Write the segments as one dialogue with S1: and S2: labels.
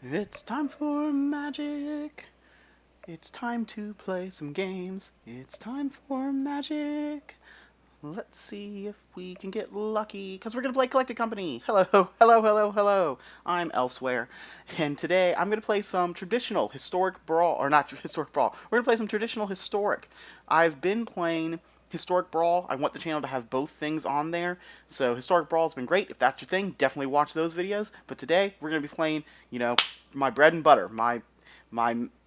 S1: It's time for magic. It's time to play some games. It's time for magic. Let's see if we can get lucky, because we're going to play Collected Company. Hello, hello, hello, hello. I'm Elsewhere, and today I'm going to play some traditional historic brawl, or not historic brawl. We're going to play some traditional historic. I've been playing historic brawl. I want the channel to have both things on there, so historic brawl has been great. If that's your thing, definitely watch those videos. But today we're going to be playing, my bread and butter, my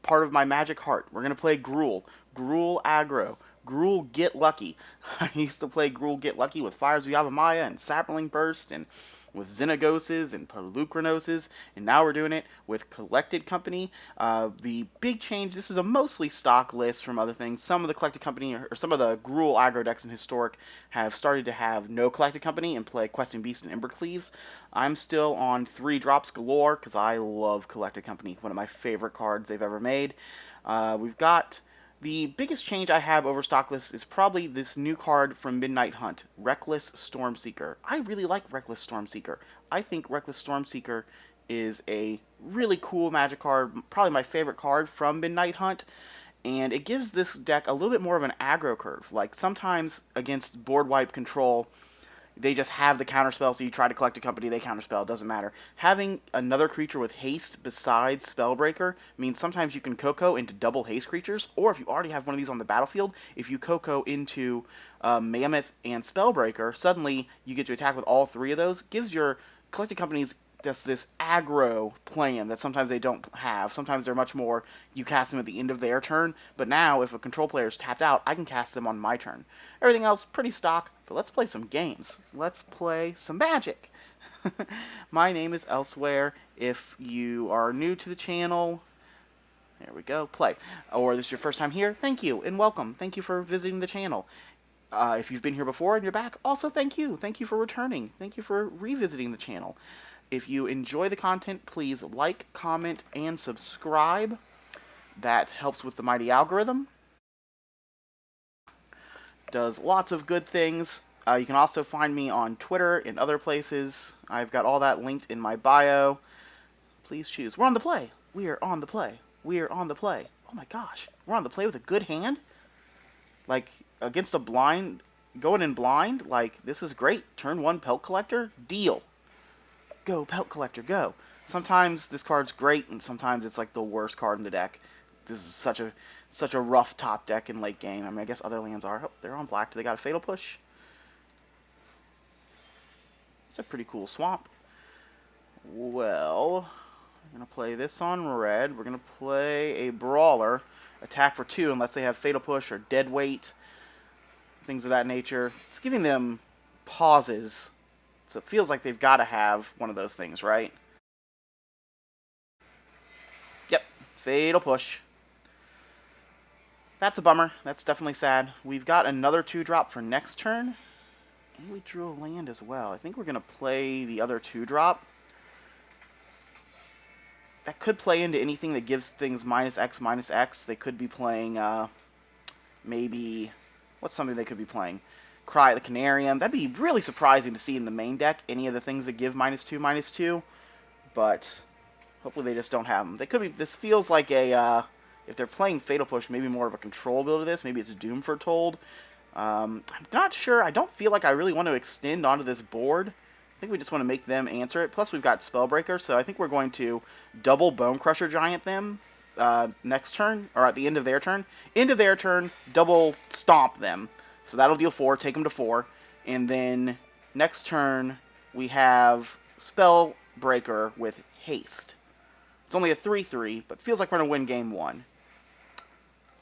S1: part of my magic heart. We're going to play Gruul aggro. Gruul Get Lucky. I used to play Gruul Get Lucky with Fires of Yavimaya and Sapling Burst and with Xenagoses and Pelucranoses, and now we're doing it with Collected Company. The big change, this is a mostly stock list from other things. Some of the Collected Company, or some of the Gruul aggro decks in Historic have started to have no Collected Company and play Questing Beast and Embercleaves. I'm still on 3 drops galore because I love Collected Company, one of my favorite cards they've ever made. We've got the biggest change I have over Stocklist is probably this new card from Midnight Hunt, Reckless Stromseeker. I really like Reckless Stromseeker. I think Reckless Stromseeker is a really cool magic card, probably my favorite card from Midnight Hunt, and it gives this deck a little bit more of an aggro curve. Like sometimes against board wipe control, they just have the counterspell, so you try to collect a company, they counterspell, it doesn't matter. Having another creature with haste besides Spellbreaker means sometimes you can Coco into double haste creatures, or if you already have one of these on the battlefield, if you Coco into Mammoth and Spellbreaker, suddenly you get to attack with all 3 of those. Gives your collected companies just this aggro plan that sometimes they don't have. Sometimes they're much more, you cast them at the end of their turn, but now if a control player is tapped out, I can cast them on my turn. Everything else, pretty stock, but let's play some games. Let's play some Magic. My name is Elsewhere. If you are new to the channel, there we go, play. Or this is your first time here, thank you and welcome. Thank you for visiting the channel. If you've been here before and you're back, also thank you. Thank you for returning. Thank you for revisiting the channel. If you enjoy the content, please like, comment, and subscribe. That helps with the mighty algorithm. Does lots of good things. You can also find me on Twitter and other places. I've got all that linked in my bio. Please choose. We're on the play. We are on the play. We are on the play. Oh my gosh. We're on the play with a good hand? Like, against a blind, going in blind? Like, this is great. Turn 1 Pelt Collector? Deal. Go, Pelt Collector, go. Sometimes this card's great, and sometimes it's like the worst card in the deck. This is such a rough top deck in late game. I mean, I guess other lands are. Oh, they're on black. Do they got a Fatal Push? It's a pretty cool swamp. Well, I'm going to play this on red. We're going to play a Brawler. Attack for 2 unless they have Fatal Push or Dead Weight. Things of that nature. It's giving them pauses. So it feels like they've got to have one of those things, right? Yep, Fatal Push. That's a bummer. That's definitely sad. We've got another 2-drop for next turn. And we drew a land as well. I think we're going to play the other 2-drop. That could play into anything that gives things -X. They could be playing, maybe... What's something they could be playing? Cry the Canarium. That'd be really surprising to see in the main deck, any of the things that give -2/-2. But hopefully they just don't have them. They could be. This feels like a, if they're playing Fatal Push, maybe more of a control build of this. Maybe it's Doom Foretold. I'm not sure. I don't feel like I really want to extend onto this board. I think we just want to make them answer it. Plus we've got Spellbreaker, so I think we're going to double Bone Crusher Giant them next turn, or at the end of their turn. End of their turn, double Stomp them. So that'll deal 4, take them to 4. And then next turn, we have Spellbreaker with Haste. It's only a 3/3, but feels like we're going to win game 1.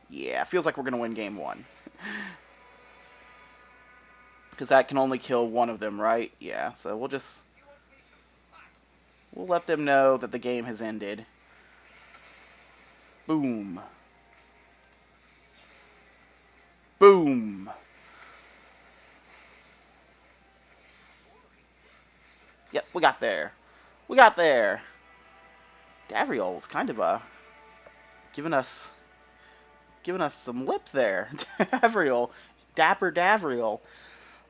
S1: Yeah, feels like we're going to win game 1. Because that can only kill one of them, right? Yeah, so we'll let them know that the game has ended. Boom. Boom. Yep, we got there. We got there. Davriel is kind of giving us some lip there. Davriel. Dapper Davriel.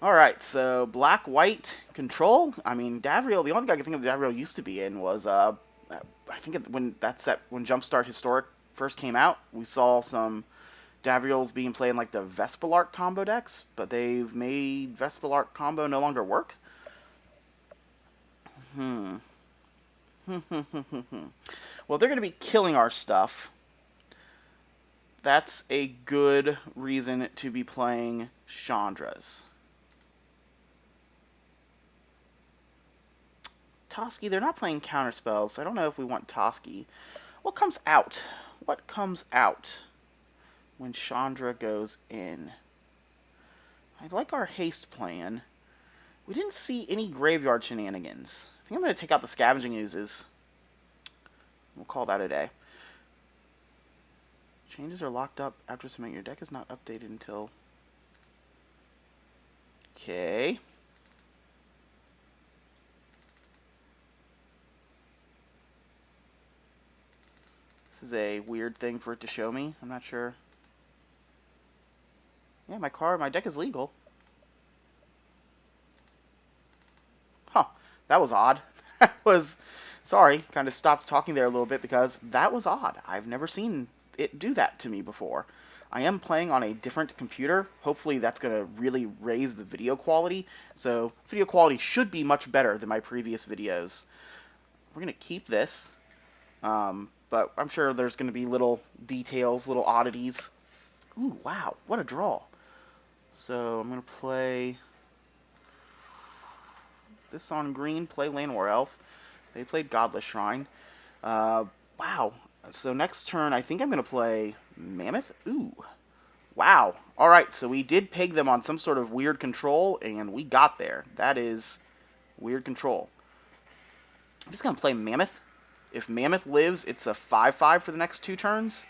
S1: Alright, so black-white control. I mean, Davriel, the only thing I can think of Davriel used to be in was I think when Jumpstart Historic first came out, we saw some Davriels being played in like the Vespalark combo decks, but they've made Vespalark combo no longer work. Well, they're going to be killing our stuff. That's a good reason to be playing Chandras. Toski, they're not playing counterspells, so I don't know if we want Toski. What comes out? What comes out when Chandra goes in? I like our haste plan. We didn't see any graveyard shenanigans. I think I'm going to take out the Scavenging Oozes. We'll call that a day. Changes are locked up after submitting. Your deck is not updated until... Okay. This is a weird thing for it to show me. I'm not sure. Yeah, my deck is legal. Huh. That was odd. That was... Sorry, kind of stopped talking there a little bit because that was odd. I've never seen it do that to me before. I am playing on a different computer. Hopefully that's going to really raise the video quality. So video quality should be much better than my previous videos. We're going to keep this. But I'm sure there's going to be little details, little oddities. Ooh, wow, what a draw. So I'm going to play this on green, play Land War Elf. They played Godless Shrine. Wow. So next turn, I think I'm going to play Mammoth. Ooh. Wow. All right, so we did peg them on some sort of weird control, and we got there. That is weird control. I'm just going to play Mammoth. If Mammoth lives, it's a 5/5 for the next 2 turns.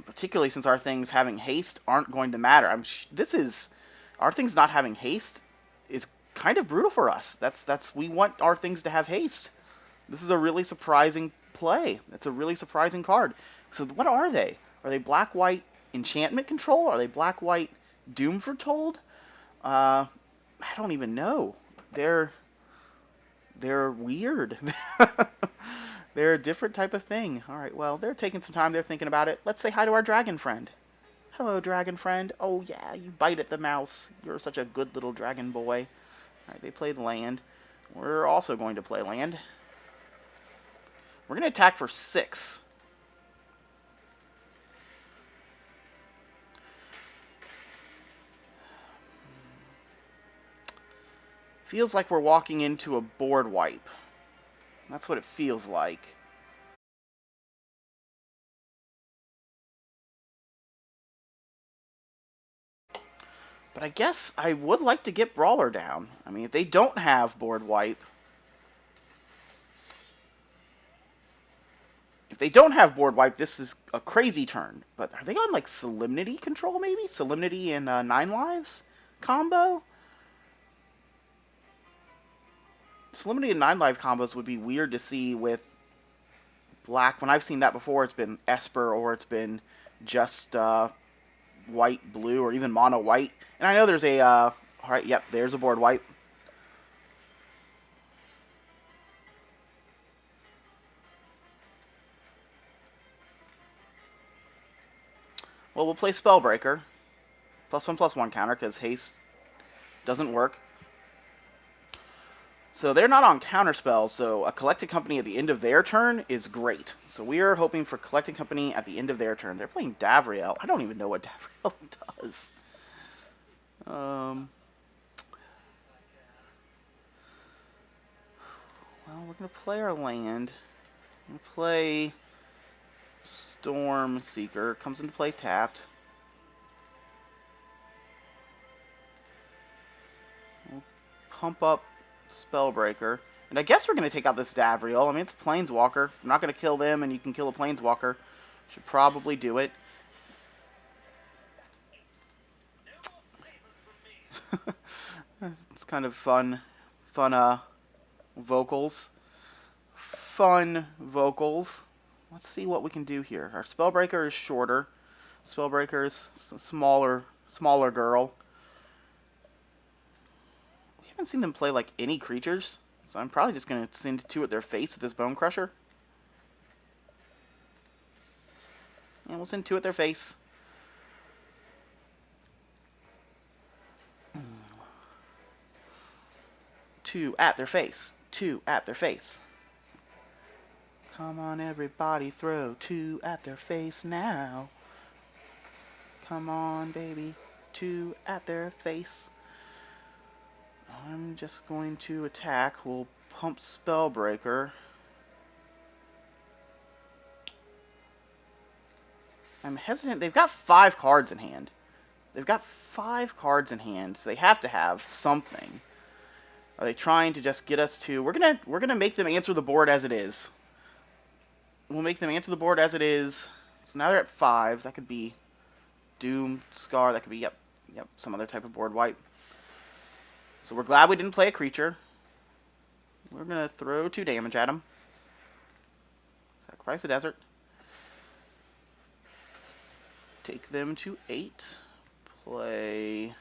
S1: Particularly since our things having haste aren't going to matter. Our things not having haste is kind of brutal for us. We want our things to have haste. This is a really surprising play. It's a really surprising card. So what are they? Are they black-white enchantment control? Are they black-white doom foretold? I don't even know. They're weird. They're a different type of thing. All right, well, they're taking some time. They're thinking about it. Let's say hi to our dragon friend. Hello, dragon friend. Oh, yeah, you bite at the mouse. You're such a good little dragon boy. All right, they played land. We're also going to play land. We're going to attack for 6. Feels like we're walking into a board wipe. That's what it feels like. But I guess I would like to get Brawler down. I mean, if they don't have board wipe... If they don't have board wipe, this is a crazy turn. But are they on, like, Solemnity control, maybe? Solemnity and 9 lives combo? Solemnity and 9 life combos would be weird to see with black. When I've seen that before, it's been Esper or it's been just white, blue, or even mono white. And I know there's a... Alright, yep, there's a board wipe. Well, we'll play Spellbreaker. +1/+1 counter, because haste doesn't work. So they're not on counter spells, so a Collected Company at the end of their turn is great. So we are hoping for Collected Company at the end of their turn. They're playing Davriel. I don't even know what Davriel does. Well, we're going to play our land. We're going to play Stromseeker. Comes into play tapped. We'll pump up Spellbreaker. And I guess we're going to take out this Davriel. I mean, it's a Planeswalker. I'm not going to kill them, and you can kill a Planeswalker. Should probably do it. It's kind of fun vocals. Fun vocals. Let's see what we can do here. Our Spellbreaker is shorter. Spellbreaker is smaller girl. We haven't seen them play like any creatures So I'm probably just going to send 2 at their face with this Bone Crusher. And we'll send 2 at their face. Two at their face. 2 at their face. Come on, everybody, throw 2 at their face now. Come on, baby, 2 at their face. I'm just going to attack. We'll pump Spellbreaker. I'm hesitant. They've got 5 cards in hand. They've got 5 cards in hand, so they have to have something. Are they trying to just get us to... We're gonna make them answer the board as it is. We'll make them answer the board as it is. So now they're at 5. That could be Doom, Scar. That could be, yep, some other type of board wipe. So we're glad we didn't play a creature. We're going to throw 2 damage at him. Sacrifice a desert. Take them to 8. Play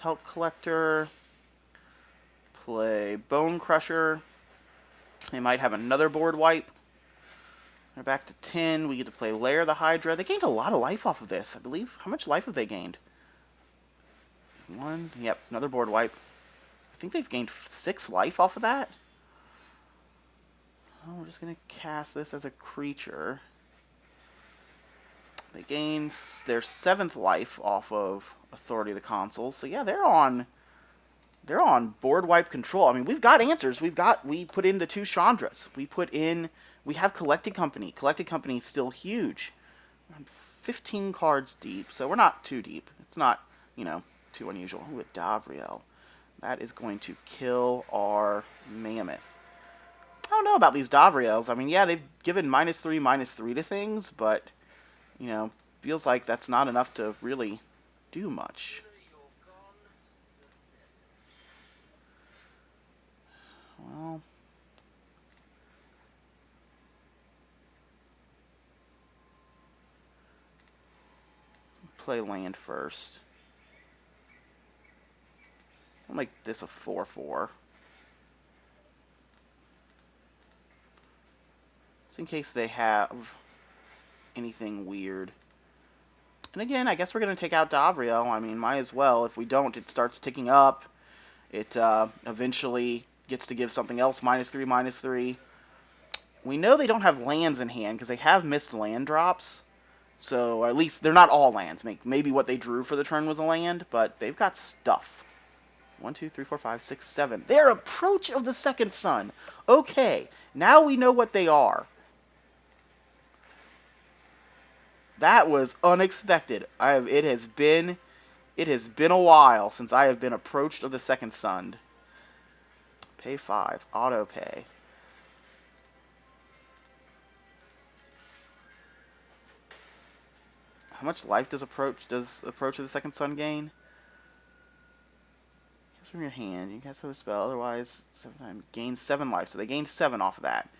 S1: Pelt Collector. Play Bone Crusher. They might have another board wipe. They're back to 10. We get to play Lair the Hydra. They gained a lot of life off of this, I believe. How much life have they gained? 1. Yep, another board wipe. I think they've gained 6 life off of that. Oh, we're just going to cast this as a creature. They gain their 7th life off of Authority of the Consuls. So yeah, they're on board wipe control. I mean, we've got answers. We put in the 2 Chandras. We have Collected Company. Collected Company is still huge. We're 15 cards deep, so we're not too deep. It's not, too unusual. Ooh, a Davriel. That is going to kill our Mammoth. I don't know about these Davriels. I mean, yeah, they've given -3/-3 to things, but, feels like that's not enough to really do much. Well, play land first. I'll make this a 4/4. Just in case they have anything weird. And again, I guess we're going to take out Davriel. I mean, might as well. If we don't, it starts ticking up. It eventually gets to give something else -3/-3. We know they don't have lands in hand because they have missed land drops. So at least they're not all lands. Maybe what they drew for the turn was a land, but they've got stuff. 1, 2, 3, 4, 5, 6, 7. Their Approach of the Second Sun. Okay, now we know what they are. That was unexpected. It has been a while since I have been Approached of the Second Sun. Pay 5. Auto pay. How much life does Approach of the Second Sun gain? Cast from your hand. You can cast another spell. Otherwise, 7 times gain 7 life. So they gained 7 off of that.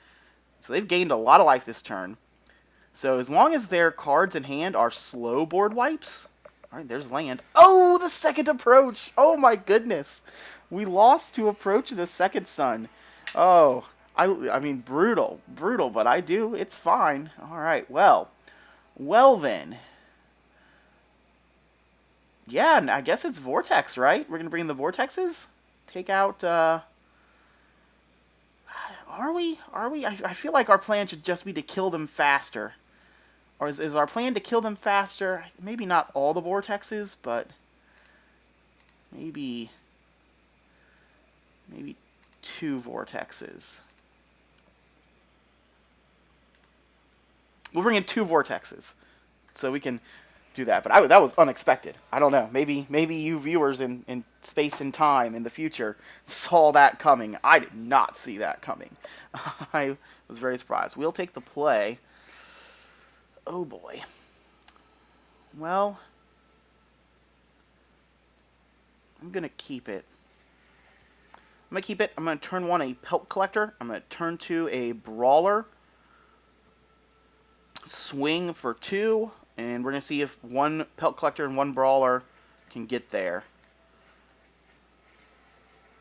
S1: So they've gained a lot of life this turn. So as long as their cards in hand are slow board wipes, all right, there's land. Oh, the second Approach! Oh my goodness, we lost to Approach of the Second Sun. Oh, I mean, brutal, but I do. It's fine. All right, well then. Yeah, and I guess it's Vortex, right? We're gonna bring in the Vortexes. Take out. Are we? I feel like our plan should just be to kill them faster. Or is our plan to kill them faster? Maybe not all the Vortexes, but maybe 2 Vortexes. We'll bring in 2 Vortexes, so we can do that. But that was unexpected. I don't know. Maybe you viewers in space and time in the future saw that coming. I did not see that coming. I was very surprised. We'll take the play. Oh boy. Well, I'm going to keep it. I'm going to turn 1 a Pelt Collector. I'm going to turn 2 a Brawler. Swing for 2. And we're going to see if 1 Pelt Collector and 1 Brawler can get there.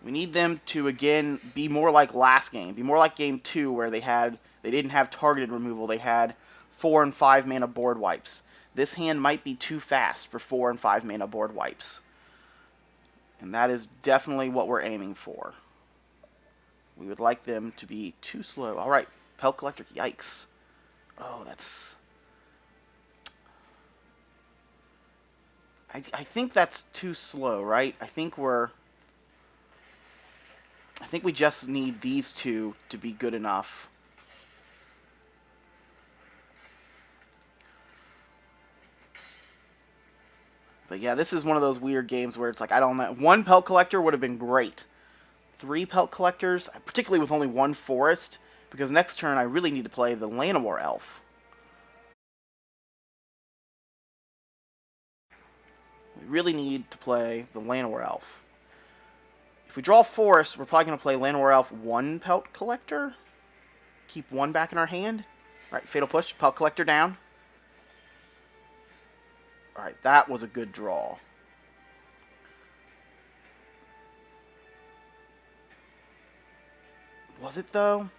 S1: We need them to, again, be more like last game. Be more like game 2 where they didn't have targeted removal. They had 4 and 5 mana board wipes. This hand might be too fast for 4 and 5 mana board wipes. And that is definitely what we're aiming for. We would like them to be too slow. Alright, Pelt Collector, yikes. Oh, that's... I think that's too slow, right? I think we just need these two to be good enough. But yeah, this is one of those weird games where it's like, I don't know. 1 Pelt Collector would have been great. 3 Pelt Collectors, particularly with only 1 Forest, because next turn I really need to play the Llanowar Elf. We really need to play the Llanowar Elf. If we draw Forest, we're probably going to play Llanowar Elf 1 Pelt Collector. Keep 1 back in our hand. Alright, Fatal Push, Pelt Collector down. Alright, that was a good draw. Was it, though?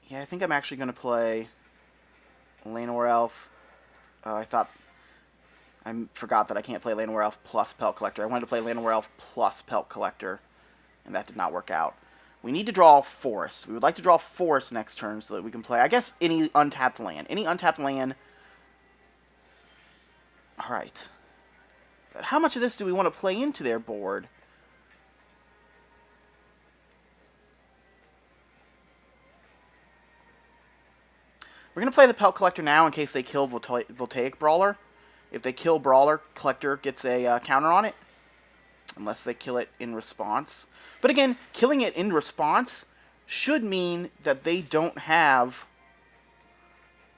S1: Yeah, I think I'm actually going to play Llanowar Elf. I forgot that I can't play Llanowar Elf plus Pelt Collector. I wanted to play Llanowar Elf plus Pelt Collector, and that did not work out. We need to draw Forest. We would like to draw Forest next turn so that we can play, I guess, any untapped land. Any untapped land. Alright. But how much of this do we want to play into their board? We're going to play the Pelt Collector now in case they kill Voltaic Brawler. If they kill Brawler, Collector gets a counter on it. Unless they kill it in response. But again, killing it in response should mean that they don't have...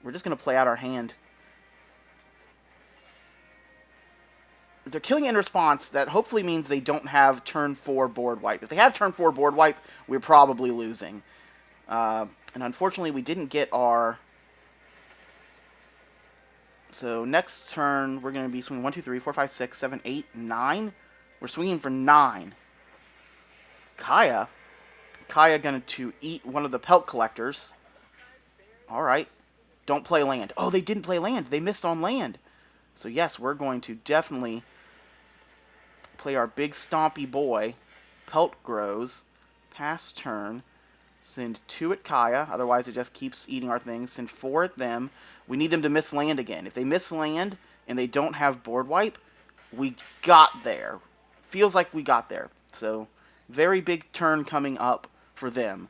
S1: We're just going to play out our hand. If they're killing it in response, that hopefully means they don't have turn 4 board wipe. If they have turn 4 board wipe, we're probably losing. And unfortunately, we didn't get our... So next turn, we're going to be swinging 1, 2, 3, 4, 5, 6, 7, 8, 9. We're swinging for 9. Kaya going to eat one of the Pelt Collectors. Alright. Don't play land. Oh, they didn't play land. They missed on land. So yes, we're going to definitely play our big stompy boy. Pelt grows. Pass turn. Send 2 at Kaya. Otherwise, it just keeps eating our things. Send 4 at them. We need them to miss land again. If they miss land and they don't have board wipe, we got there. Feels like we got there. So, very big turn coming up for them.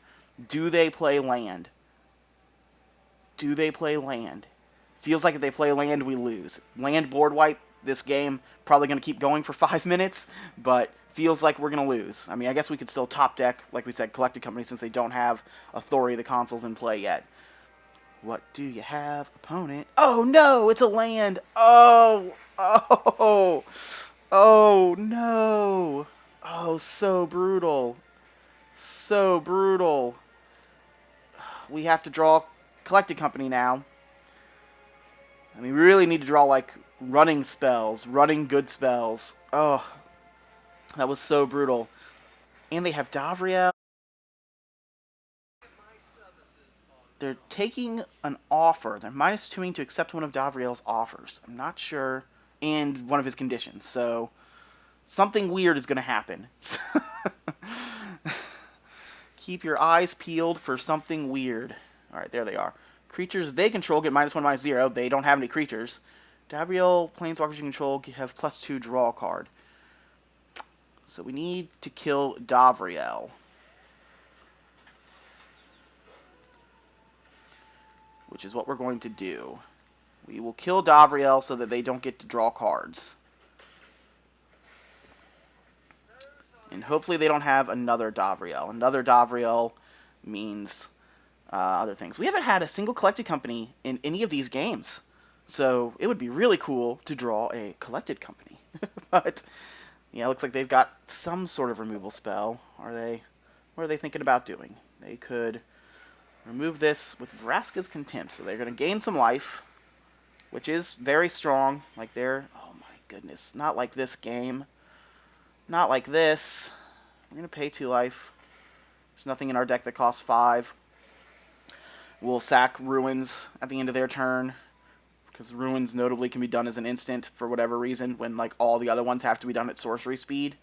S1: Do they play land? Do they play land? Feels like if they play land, we lose. Land board wipe this game, probably going to keep going for 5 minutes, but feels like we're going to lose. I mean, I guess we could still top deck, like we said, Collected Company, since they don't have Authority of the Consoles in play yet. What do you have, opponent? Oh, no, it's a land. Oh, no. Oh, so brutal. So brutal. We have to draw Collected Company now. I mean, we really need to draw, like, running spells, running good spells. Oh, that was so brutal. And they have Davriel. They're taking an offer. They're -2ing to accept one of Davriel's offers. I'm not sure. And one of his conditions. So, something weird is going to happen. Keep your eyes peeled for something weird. Alright, there they are. Creatures they control get -1, -0. They don't have any creatures. Davriel, planeswalkers you control have +2 draw card. So we need to kill Davriel. Which is what we're going to do. We will kill Davriel so that they don't get to draw cards. And hopefully they don't have another Davriel. Another Davriel means other things. We haven't had a single Collected Company in any of these games. So it would be really cool to draw a Collected Company. But, yeah, it looks like they've got some sort of removal spell. What are they thinking about doing? They could remove this with Vraska's Contempt. So they're going to gain some life which is very strong. Like they're, oh my goodness, not like this game. Not like this. We're going to pay 2 life. There's nothing in our deck that costs 5. We'll sack Ruins at the end of their turn, because Ruins notably can be done as an instant for whatever reason, when like all the other ones have to be done at sorcery speed.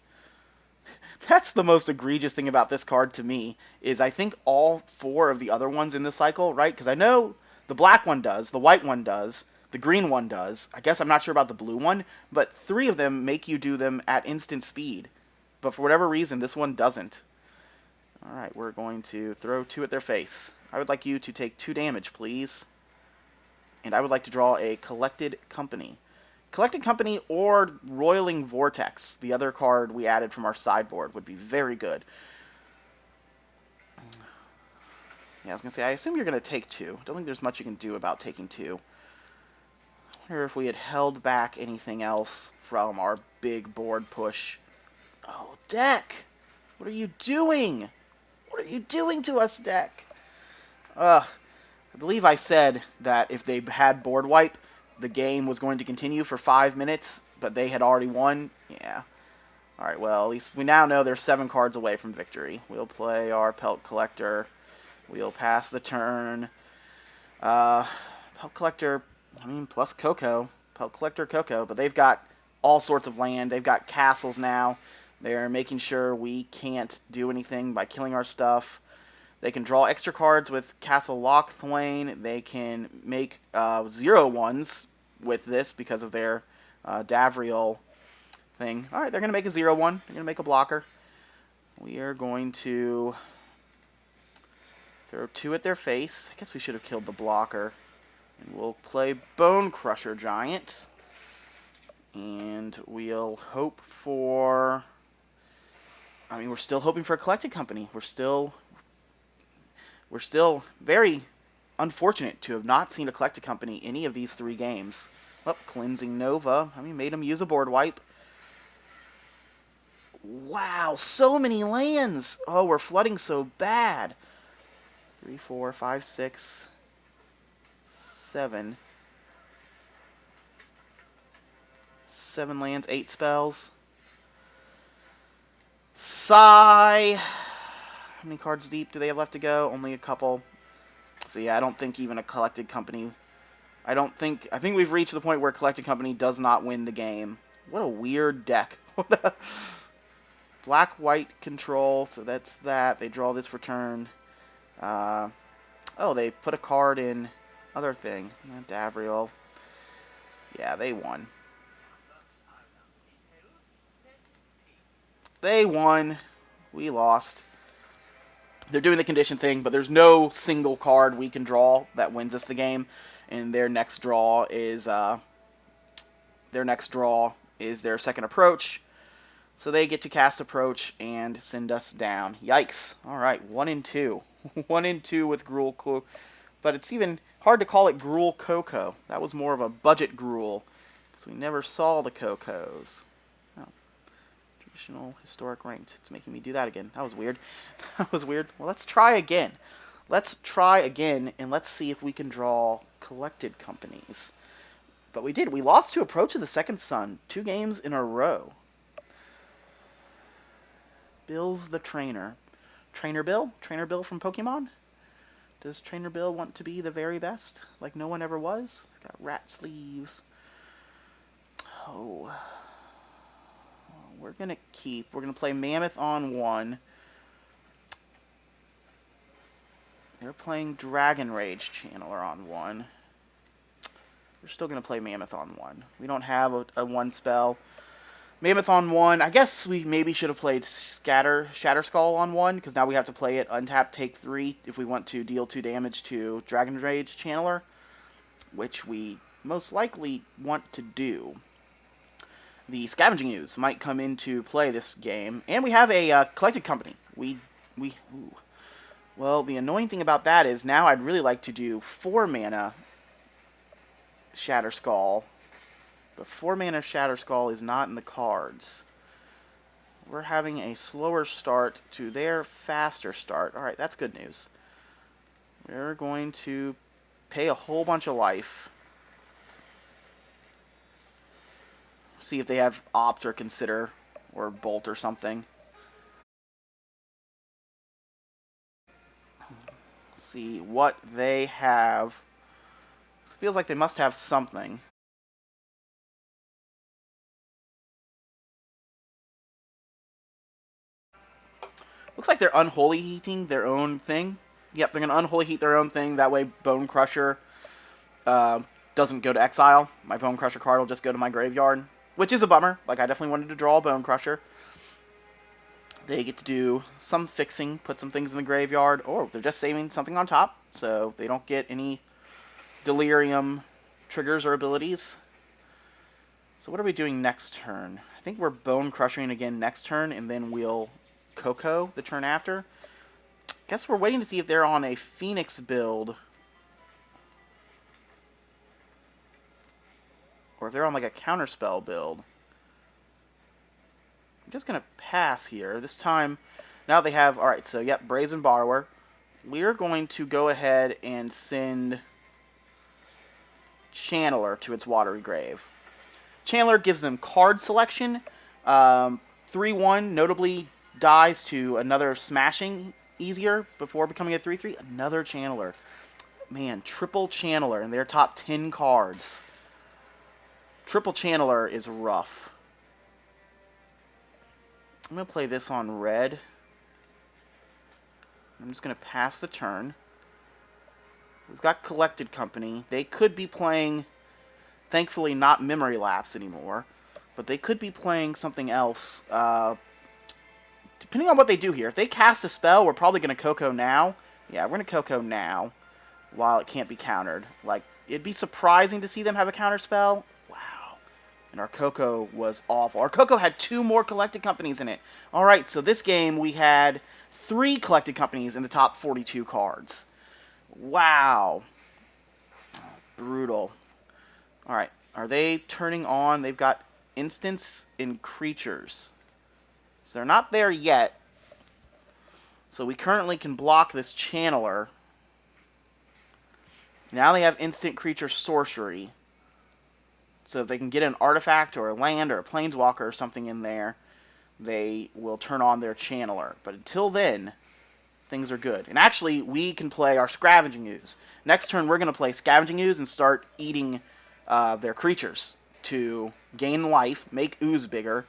S1: That's the most egregious thing about this card to me, is I think all 4 of the other ones in this cycle, right? Because I know the black one does, the white one does, the green one does. I guess I'm not sure about the blue one, but 3 of them make you do them at instant speed. But for whatever reason, this one doesn't. Alright, we're going to throw 2 at their face. I would like you to take 2 damage, please. And I would like to draw a Collected Company. Collected Company or Roiling Vortex, the other card we added from our sideboard, would be very good. Yeah, I was going to say, I assume you're going to take 2. Don't think there's much you can do about taking 2. I wonder if we had held back anything else from our big board push. Oh, deck! What are you doing? What are you doing to us, deck? I believe I said that if they had board wipe, the game was going to continue for 5 minutes, but they had already won. Yeah. Alright, well, at least we now know they're 7 cards away from victory. We'll play our Pelt Collector. We'll pass the turn. Pelt Collector, I mean, plus Coco. Pelt Collector, Coco, but they've got all sorts of land. They've got castles now. They're making sure we can't do anything by killing our stuff. They can draw extra cards with Castle Lochthwain. They can make 0/1s with this because of their Davriel thing. Alright, they're going to make a 0/1. They're going to make a blocker. We are going to throw 2 at their face. I guess we should have killed the blocker. And we'll play Bone Crusher Giant. And we'll hope for... I mean, we're still hoping for a Collected Company. We're still very unfortunate to have not seen a Collected Company any of these 3 games. Oh, Cleansing Nova. I mean, made him use a board wipe. Wow, so many lands. Oh, we're flooding so bad. 3, 4, 5, 6, 7. 7 lands, 8 spells. Sigh. How many cards deep do they have left to go? Only a couple. So yeah, I don't think even a Collected Company... I think we've reached the point where Collected Company does not win the game. What a weird deck. Black-white control, so that's that. They draw this for turn. Oh, they put a card in other thing. Davriel. Yeah, they won. They won. We lost. They're doing the condition thing, but there's no single card we can draw that wins us the game. And their next draw is their second approach. So they get to cast approach and send us down. Yikes. Alright, 1-2. 1-2 with Gruul Collected. But it's even hard to call it Gruul Coco. That was more of a budget Gruul, because we never saw the Cocos. Oh. Traditional, historic, ranked. It's making me do that again. That was weird. That was weird. Well, let's try again. Let's try again, and let's see if we can draw Collected Companies. But we did. We lost to Approach of the Second Sun 2 games in a row. Bill's the trainer. Trainer Bill? Trainer Bill from Pokemon? Does Trainer Bill want to be the very best, like no one ever was? Got rat sleeves. Oh. We're going to play Mammoth on 1. They're playing Dragon Rage Channeler on 1. We're still going to play Mammoth on 1. We don't have a 1 spell. Mammoth on 1. I guess we maybe should have played Shatterskull on 1, because now we have to play it untap, take 3 if we want to deal 2 damage to Dragon Rage Channeler, which we most likely want to do. The Scavenging Ooze might come into play this game, and we have a Collected Company. Well, the annoying thing about that is now I'd really like to do 4 mana Shatterskull. But 4 mana Shatterskull is not in the cards. We're having a slower start to their faster start. Alright, that's good news. We're going to pay a whole bunch of life. See if they have Opt or Consider or Bolt or something. See what they have. It feels like they must have something. Looks like they're unholy heating their own thing. Yep, they're going to unholy heat their own thing. That way Bone Crusher doesn't go to exile. My Bone Crusher card will just go to my graveyard, which is a bummer. Like, I definitely wanted to draw a Bone Crusher. They get to do some fixing, put some things in the graveyard, or they're just saving something on top, so they don't get any Delirium triggers or abilities. So what are we doing next turn? I think we're Bone Crushing again next turn, and then we'll Coco the turn after. Guess we're waiting to see if they're on a Phoenix build, or if they're on like a Counterspell build. I'm just going to pass here. This time, now they have, alright, so yep, Brazen Borrower. We're going to go ahead and send Channeler to its Watery Grave. Channeler gives them card selection. 3-1 notably dies to another Smashing easier before becoming a 3-3. Another Channeler. Man, triple Channeler in their top 10 cards. Triple Channeler is rough. I'm going to play this on red. I'm just going to pass the turn. We've got Collected Company. They could be playing, thankfully not Memory Lapse anymore, but they could be playing something else. Depending on what they do here. If they cast a spell, we're probably going to Coco now. Yeah, we're going to Coco now while it can't be countered. Like, it'd be surprising to see them have a counter spell. Wow. And our Coco was awful. Our Coco had 2 more Collected Companies in it. Alright, so this game we had 3 Collected Companies in the top 42 cards. Wow. Brutal. Alright, are they turning on? They've got Instants in Creatures. So they're not there yet. So we currently can block this Channeler. Now they have Instant Creature Sorcery. So if they can get an artifact or a land or a planeswalker or something in there, they will turn on their Channeler. But until then, things are good. And actually, we can play our Scavenging Ooze. Next turn, we're going to play Scavenging Ooze and start eating their creatures to gain life, make Ooze bigger,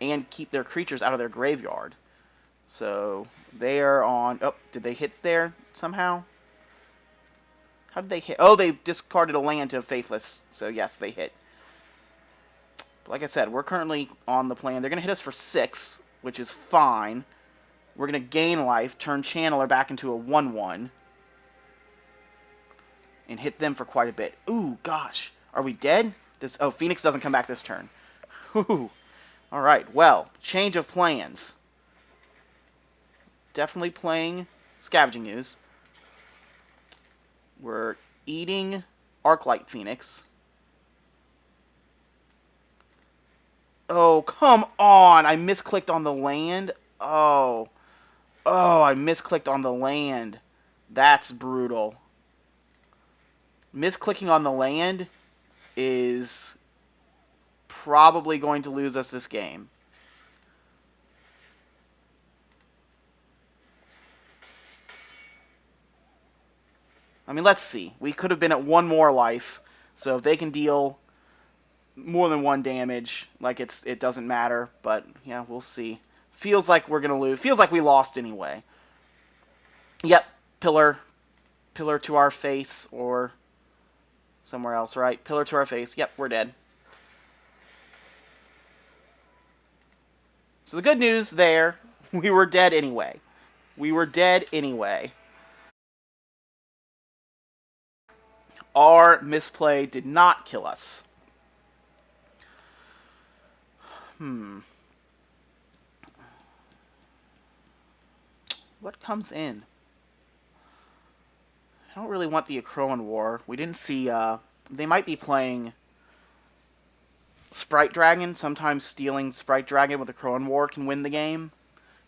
S1: and keep their creatures out of their graveyard. So they are on... Oh, did they hit there somehow? How did they hit? Oh, they discarded a land to Faithless. So yes, they hit. Like I said, we're currently on the plan. They're going to hit us for 6, which is fine. We're going to gain life, turn Channeler back into a 1-1, and hit them for quite a bit. Ooh, gosh. Are we dead? Oh, Phoenix doesn't come back this turn. Whew. Alright, well, change of plans. Definitely playing Scavenging Ooze. We're eating Arclight Phoenix. Oh, come on! I misclicked on the land. Oh. Oh, I misclicked on the land. That's brutal. Misclicking on the land is probably going to lose us this game. I mean, let's see. We could have been at 1 more life, so if they can deal more than 1 damage, like it doesn't matter, but yeah, we'll see. Feels like we're gonna lose. Feels like we lost anyway. Yep, pillar to our face or somewhere else, right? Pillar to our face. Yep, we're dead. So the good news there, we were dead anyway. We were dead anyway. Our misplay did not kill us. What comes in? I don't really want the Akroan War. We didn't see, they might be playing Sprite Dragon. Sometimes stealing Sprite Dragon with Akroan War can win the game.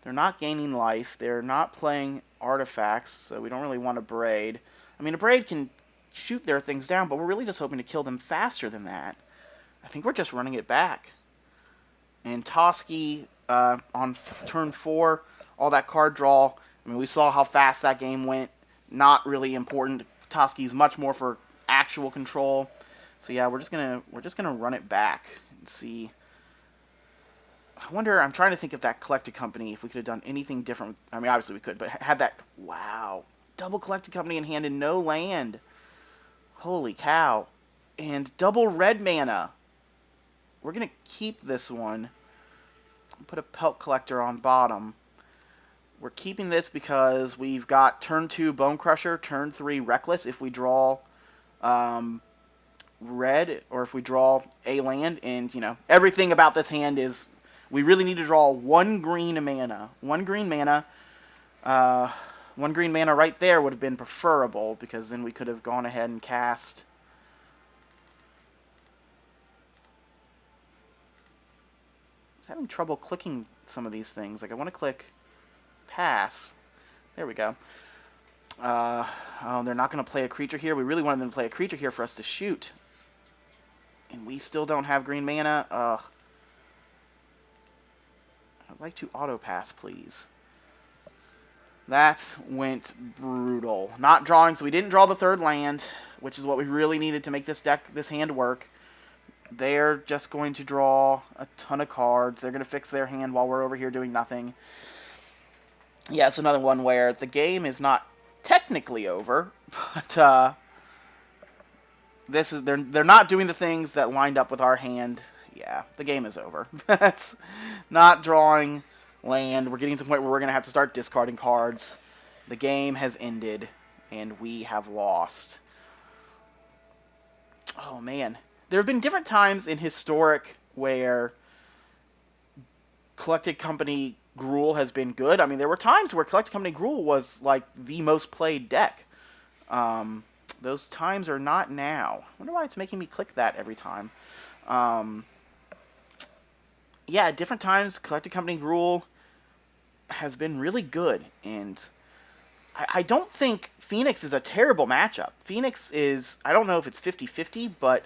S1: They're not gaining life. They're not playing artifacts, so we don't really want a Braid. I mean, a Braid can shoot their things down, but we're really just hoping to kill them faster than that. I think we're just running it back. And Toski, on turn 4, all that card draw, I mean, we saw how fast that game went. Not really important. Toski's much more for actual control. So yeah, we're just gonna run it back and see. I wonder. I'm trying to think of that collected company. If we could have done anything different. I mean, obviously we could, but had that. Wow, double collected company in hand and no land. Holy cow! And double red mana. We're gonna keep this one. Put a pelt collector on bottom. We're keeping this because we've got turn 2 Bone Crusher, turn 3 Reckless if we draw red, or if we draw a land, and, you know, everything about this hand is, we really need to draw 1 green mana. 1 green mana. 1 green mana right there would have been preferable, because then we could have gone ahead and cast. I was having trouble clicking some of these things. Like, I want to click pass. There we go. Oh, they're not going to play a creature here. We really wanted them to play a creature here for us to shoot. And we still don't have green mana. I'd like to auto pass, please. That went brutal. Not drawing, so we didn't draw the 3rd land, which is what we really needed to make this hand work. They're just going to draw a ton of cards. They're going to fix their hand while we're over here doing nothing. Yeah, it's another one where the game is not technically over, but they're not doing the things that lined up with our hand. Yeah, the game is over. That's not drawing land. We're getting to the point where we're going to have to start discarding cards. The game has ended, and we have lost. Oh, man. There have been different times in Historic where Collected Company Gruul has been good. I mean, there were times where Collected Company Gruul was, like, the most played deck. Those times are not now. I wonder why it's making me click that every time. Yeah, at different times, Collected Company Gruul has been really good, and I don't think Phoenix is a terrible matchup. Phoenix is, I don't know if it's 50-50, but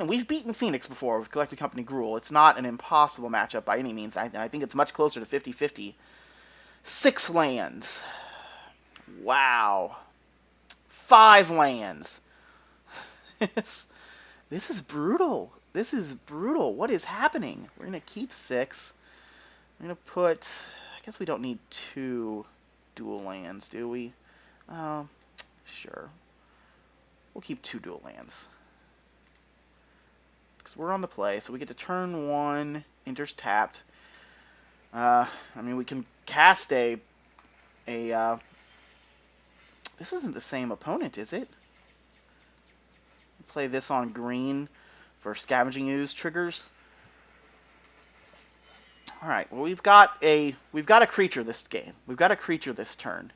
S1: we've beaten Phoenix before with Collected Company Gruul. It's not an impossible matchup by any means. I think it's much closer to 50-50. 6 lands. Wow. 5 lands. This is brutal. This is brutal. What is happening? We're going to keep 6. We're going to put... I guess we don't need 2 dual lands, do we? Sure. We'll keep 2 dual lands. Because we're on the play, so we get to turn 1, enters tapped. I mean, we can cast a this isn't the same opponent, is it? Play this on green for Scavenging Ooze triggers. All right. Well, we've got a creature this game. We've got a creature this turn.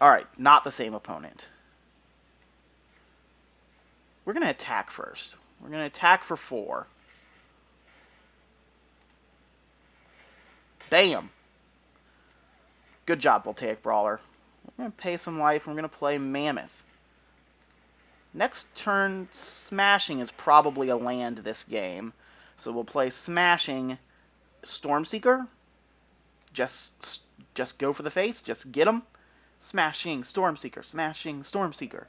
S1: All right, not the same opponent. We're going to attack first. We're going to attack for 4. Bam. Good job, Voltaic Brawler. We're going to pay some life. We're going to play Mammoth. Next turn, Smashing is probably a land this game. So we'll play Smashing Stormseeker. Just go for the face. Just get him. Smashing Stormseeker. Smashing Stormseeker.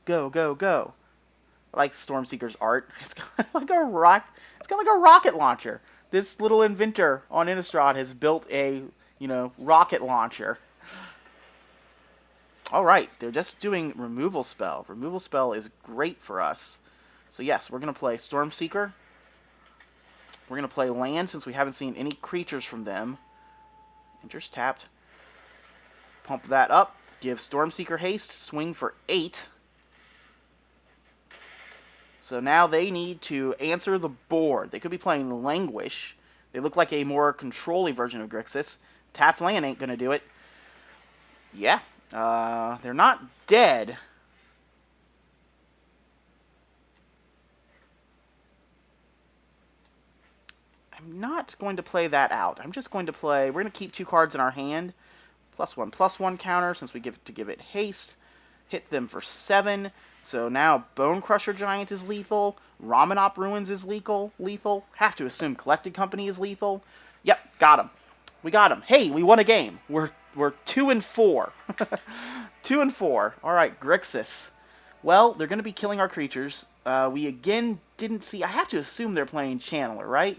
S1: Go, go, go. I like Stormseeker's art. It's got like a rocket launcher. This little inventor on Innistrad has built a, rocket launcher. Alright, they're just doing Removal Spell. Removal Spell is great for us. So yes, we're going to play Stormseeker. We're going to play land since we haven't seen any creatures from them. Enters tapped. Pump that up. Give Stormseeker haste. Swing for 8. So now they need to answer the board. They could be playing Languish. They look like a more control-y version of Grixis. Tapped land ain't going to do it. Yeah. They're not dead. I'm not going to play that out. I'm just going to play... We're going to keep 2 cards in our hand. +1/+1 counter, since we give it haste. hit them for 7. So now Bone Crusher Giant is lethal. Ramanop Ruins is lethal. Have to assume Collected Company is lethal. Yep, got him. We got him. Hey, we won a game. We're 2-4. 2-4. All right, Grixis. Well, they're going to be killing our creatures. We again didn't see... I have to assume they're playing Channeler, right?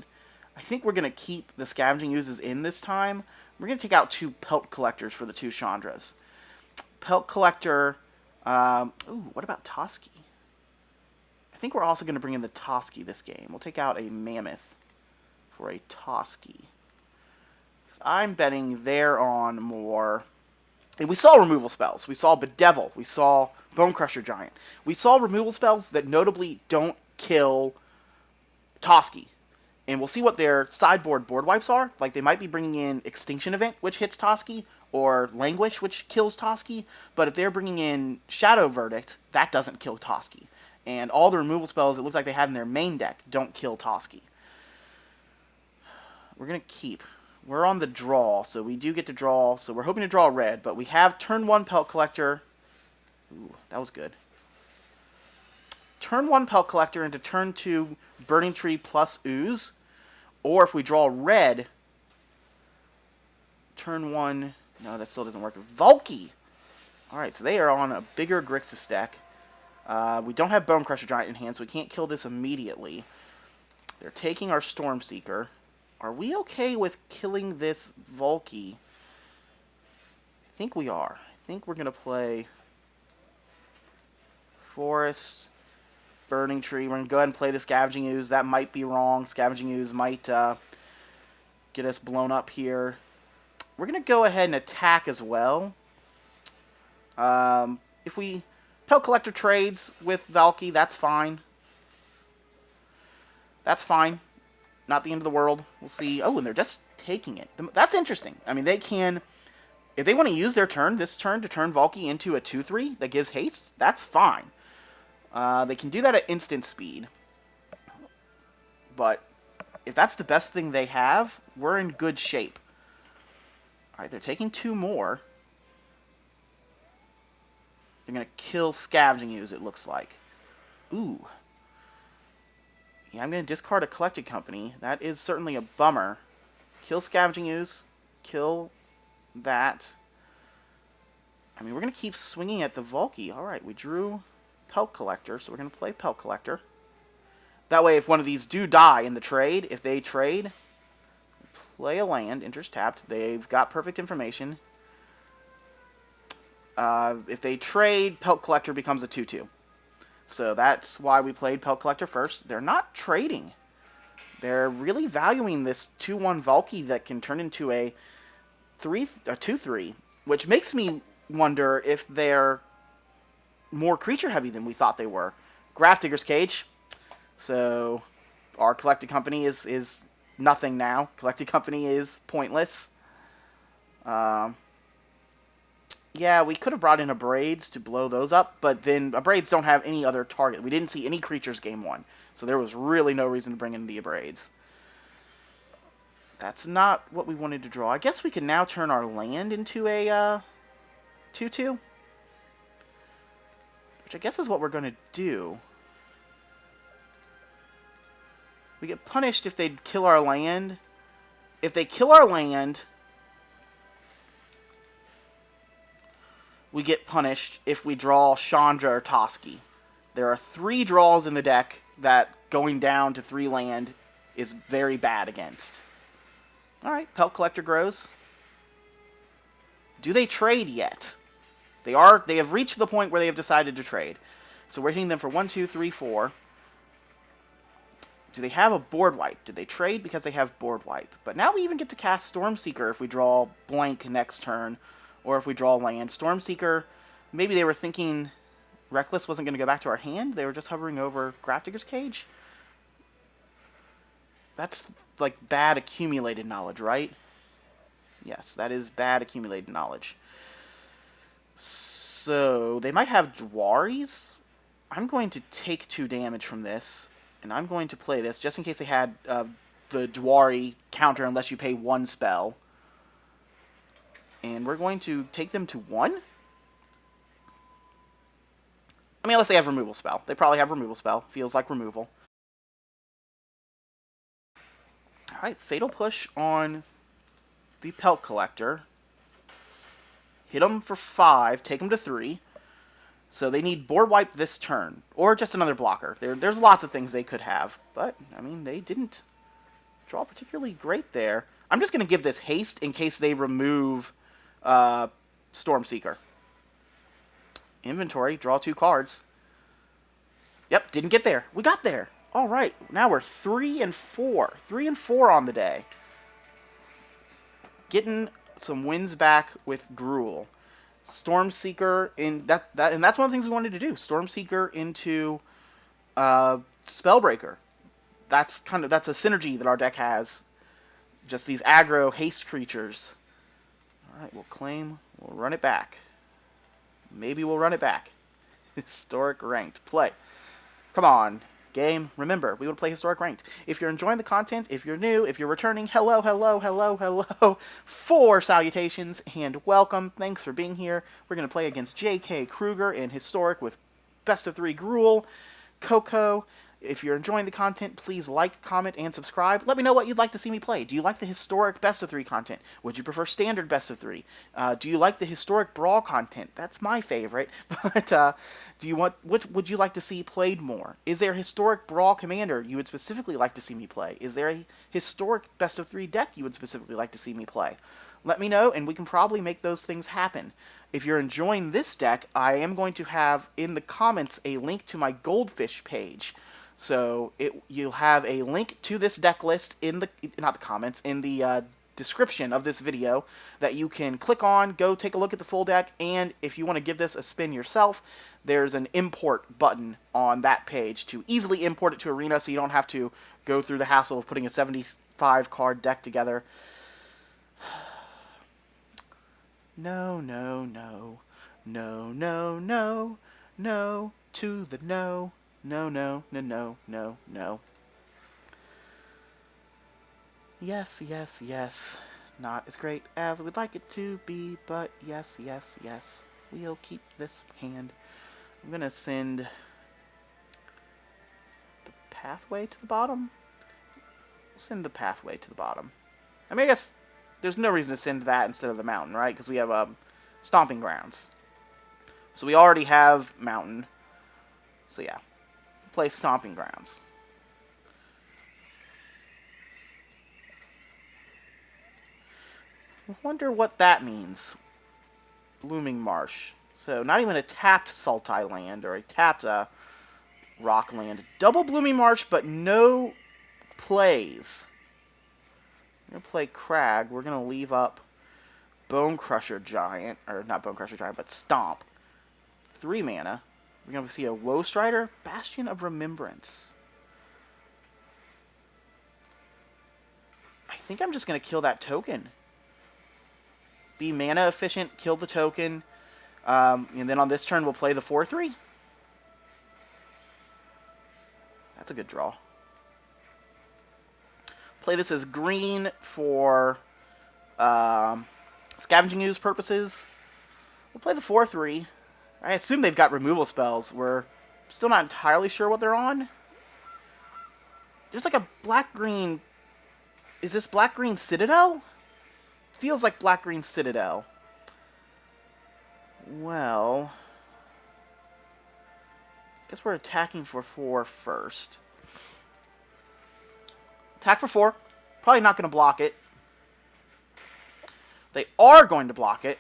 S1: I think we're going to keep the Scavenging Oozes in this time. We're going to take out 2 Pelt Collectors for the 2 Chandras. Pelt Collector... ooh, what about Toski? I think we're also going to bring in the Toski this game. We'll take out a Mammoth for a Toski. Because I'm betting they're on more... And we saw removal spells. We saw Bedevil. We saw Bone Crusher Giant. We saw removal spells that notably don't kill Toski. And we'll see what their sideboard board wipes are. Like, they might be bringing in Extinction Event, which hits Toski, or Languish, which kills Toski. But if they're bringing in Shadow Verdict, that doesn't kill Toski. And all the removal spells it looks like they have in their main deck don't kill Toski. We're going to keep... We're on the draw, so we do get to draw. So we're hoping to draw red, but we have turn 1 Pelt Collector. Ooh, that was good. Turn 1 Pelt Collector into turn 2 Burning Tree plus Ooze. Or if we draw red, turn 1... No, that still doesn't work. Valky! Alright, so they are on a bigger Grixis deck. We don't have Bone Crusher Giant in hand, so we can't kill this immediately. They're taking our Stormseeker. Are we okay with killing this Valky? I think we are. I think we're going to play Forest, Burning Tree. We're going to go ahead and play the Scavenging Ooze. That might be wrong. Scavenging Ooze might get us blown up here. We're going to go ahead and attack as well. If we Pelt Collector trades with Valky, that's fine. That's fine. Not the end of the world. We'll see. Oh, and they're just taking it. That's interesting. I mean, they can... If they want to use their turn, this turn, to turn Valky into a 2/3 that gives haste, that's fine. They can do that at instant speed. But if that's the best thing they have, we're in good shape. Alright, they're taking 2 more. They're going to kill Scavenging Ooze, it looks like. Ooh. Yeah, I'm going to discard a Collected Company. That is certainly a bummer. Kill Scavenging Ooze. Kill that. I mean, we're going to keep swinging at the Valky. Alright, we drew Pelt Collector, so we're going to play Pelt Collector. That way, if one of these do die in the trade, if they trade, play a land, enters tapped. They've got perfect information. If they trade, Pelt Collector becomes a 2/2. So that's why we played Pelt Collector first. They're not trading. They're really valuing this 2/1 Valky that can turn into a 2/3, which makes me wonder if they're more creature heavy than we thought they were. Grafdigger's Cage. So our Collected Company is nothing now. Collected Company is pointless. Yeah, we could have brought in Abrades to blow those up, but then Abrades don't have any other target. We didn't see any creatures game 1, so there was really no reason to bring in the Abrades. That's not what we wanted to draw. I guess we can now turn our land into a 2/2, which I guess is what we're going to do. We get punished if they kill our land. If they kill our land... we get punished if we draw Chandra or Toski. There are 3 draws in the deck that going down to 3 land is very bad against. Alright, Pelt Collector grows. Do they trade yet? They have reached the point where they have decided to trade. So we're hitting them for 1, 2, 3, 4. Do they have a board wipe? Did they trade because they have board wipe? But now we even get to cast Stormseeker if we draw blank next turn. Or if we draw land. Stormseeker, maybe they were thinking Reckless wasn't going to go back to our hand. They were just hovering over Grafdigger's Cage. That's like bad accumulated knowledge, right? Yes, that is bad accumulated knowledge. So, they might have Dwaris. I'm going to take 2 damage from this. And I'm going to play this just in case they had the Dwari counter unless you pay 1 spell. And we're going to take them to 1. I mean, unless they have removal spell. They probably have removal spell. Feels like removal. Alright, Fatal Push on the Pelt Collector. Hit them for 5, take them to 3. So they need board wipe this turn, or just another blocker. There's lots of things they could have, but, I mean, they didn't draw particularly great there. I'm just going to give this haste in case they remove Stromseeker. Inventory, draw 2 cards. Yep, didn't get there. We got there. All right, now we're 3 and 4. 3 and 4 on the day. Getting some wins back with Gruul. Stromseeker in and that's one of the things we wanted to do. Stromseeker into Spellbreaker. That's a synergy that our deck has. Just these aggro haste creatures. All right, we'll claim. We'll run it back. Maybe we'll run it back. Historic Ranked. Play. Come on, game. Remember, we would play Historic Ranked. If you're enjoying the content, if you're new, if you're returning, hello, hello, hello, hello. 4 salutations and welcome. Thanks for being here. We're going to play against J.K. Kruger in Historic with Best of 3 Gruul, Coco. If you're enjoying the content, please like, comment, and subscribe. Let me know what you'd like to see me play. Do you like the historic Best of 3 content? Would you prefer standard Best of 3? Do you like the historic Brawl content? That's my favorite. But which would you like to see played more? Is there a historic Brawl commander you would specifically like to see me play? Is there a historic Best of 3 deck you would specifically like to see me play? Let me know, and we can probably make those things happen. If you're enjoying this deck, I am going to have in the comments a link to my Goldfish page. So you'll have a link to this deck list in the description of this video that you can click on, go take a look at the full deck, and if you want to give this a spin yourself, there's an import button on that page to easily import it to Arena so you don't have to go through the hassle of putting a 75 card deck together. No, no, no. No, no, no. No to the no. No, no, no, no, no, no. Yes, yes, yes. Not as great as we'd like it to be, but yes, yes, yes. We'll keep this hand. I'm going to send the pathway to the bottom. We'll send the pathway to the bottom. I mean, I guess there's no reason to send that instead of the mountain, right? Because we have Stomping Grounds. So we already have mountain. So yeah. Play Stomping Grounds. I wonder what that means. Blooming Marsh. So not even a tapped Sultai land or a tapped rock land. Double Blooming Marsh, but no plays. We're going to play Crag. We're going to leave up Bone Crusher Giant. Or not Bone Crusher Giant, but Stomp. 3 mana. We're going to see a Woe Strider, Bastion of Remembrance. I think I'm just going to kill that token. Be mana efficient, kill the token, and then on this turn we'll play the 4/3. That's a good draw. Play this as green for Scavenging Ooze purposes. We'll play the 4/3. I assume they've got removal spells. We're still not entirely sure what they're on. There's like a black-green... Is this black-green Citadel? Feels like black-green Citadel. Well... I guess we're attacking for 4 first. Attack for 4. Probably not going to block it. They are going to block it.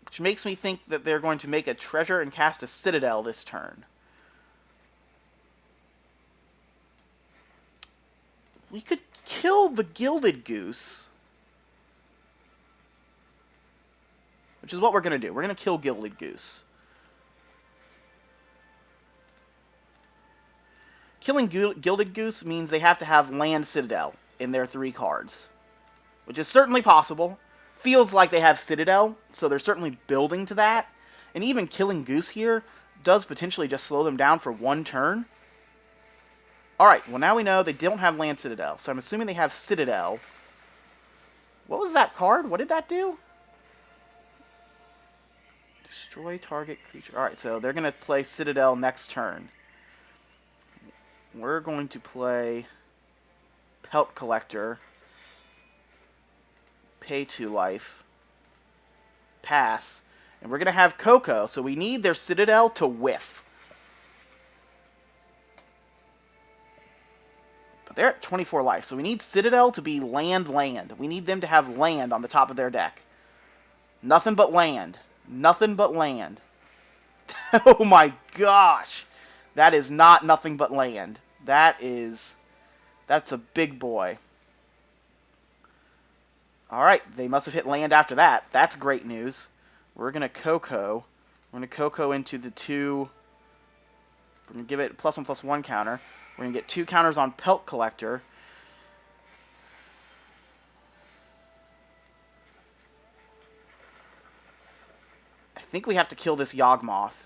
S1: Which makes me think that they're going to make a treasure and cast a Citadel this turn. We could kill the Gilded Goose. Which is what we're going to do. We're going to kill Gilded Goose. Killing Gilded Goose means they have to have Land Citadel in their 3 cards. Which is certainly possible. Feels like they have Citadel, so they're certainly building to that. And even killing Goose here does potentially just slow them down for 1 turn. Alright, well now we know they don't have Land Citadel, so I'm assuming they have Citadel. What was that card? What did that do? Destroy target creature. Alright, so they're going to play Citadel next turn. We're going to play Pelt Collector. Pay 2 life. Pass. And we're going to have Coco, so we need their Citadel to whiff. But they're at 24 life, so we need Citadel to be land. We need them to have land on the top of their deck. Nothing but land. Nothing but land. Oh my gosh. That is not nothing but land. That's a big boy. Alright, they must have hit land after that. That's great news. We're going to Coco. We're going to Coco into the 2. We're going to give it +1/+1 counter. We're going to get 2 counters on Pelt Collector. I think we have to kill this Yawgmoth.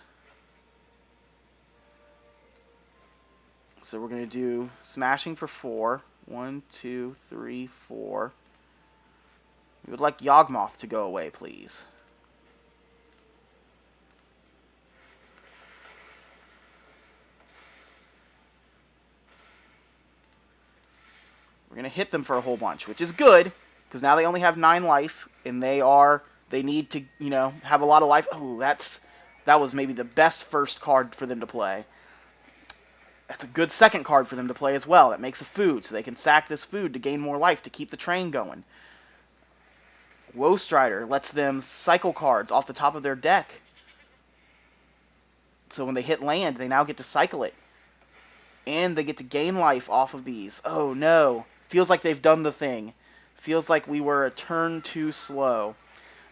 S1: So we're going to do smashing for 4. 1, 2, 3, 4. We would like Yawgmoth to go away, please. We're going to hit them for a whole bunch, which is good, because now they only have 9 life, and they need to, have a lot of life. Oh, that was maybe the best first card for them to play. That's a good second card for them to play as well. That makes a food, so they can sack this food to gain more life to keep the train going. Woe Strider lets them cycle cards off the top of their deck. So when they hit land, they now get to cycle it. And they get to gain life off of these. Oh no. Feels like they've done the thing. Feels like we were a turn too slow.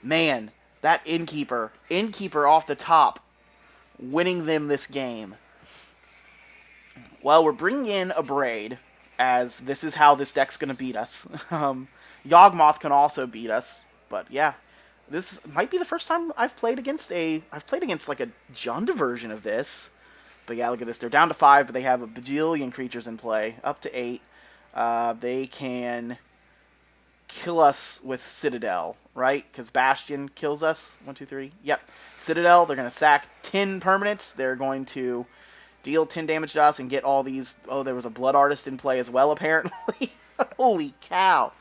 S1: Man, that Innkeeper off the top, winning them this game. Well, we're bringing in a Braid, as this is how this deck's going to beat us. Yawgmoth can also beat us, but yeah. This might be the first time I've played against like a Jund version of this. But yeah, look at this. They're down to 5, but they have a bajillion creatures in play. Up to 8. They can kill us with Citadel, right? Because Bastion kills us. 1, 2, 3. Yep. Citadel, they're going to sack 10 permanents. They're going to deal 10 damage to us and get all these... Oh, there was a Blood Artist in play as well, apparently. Holy cow.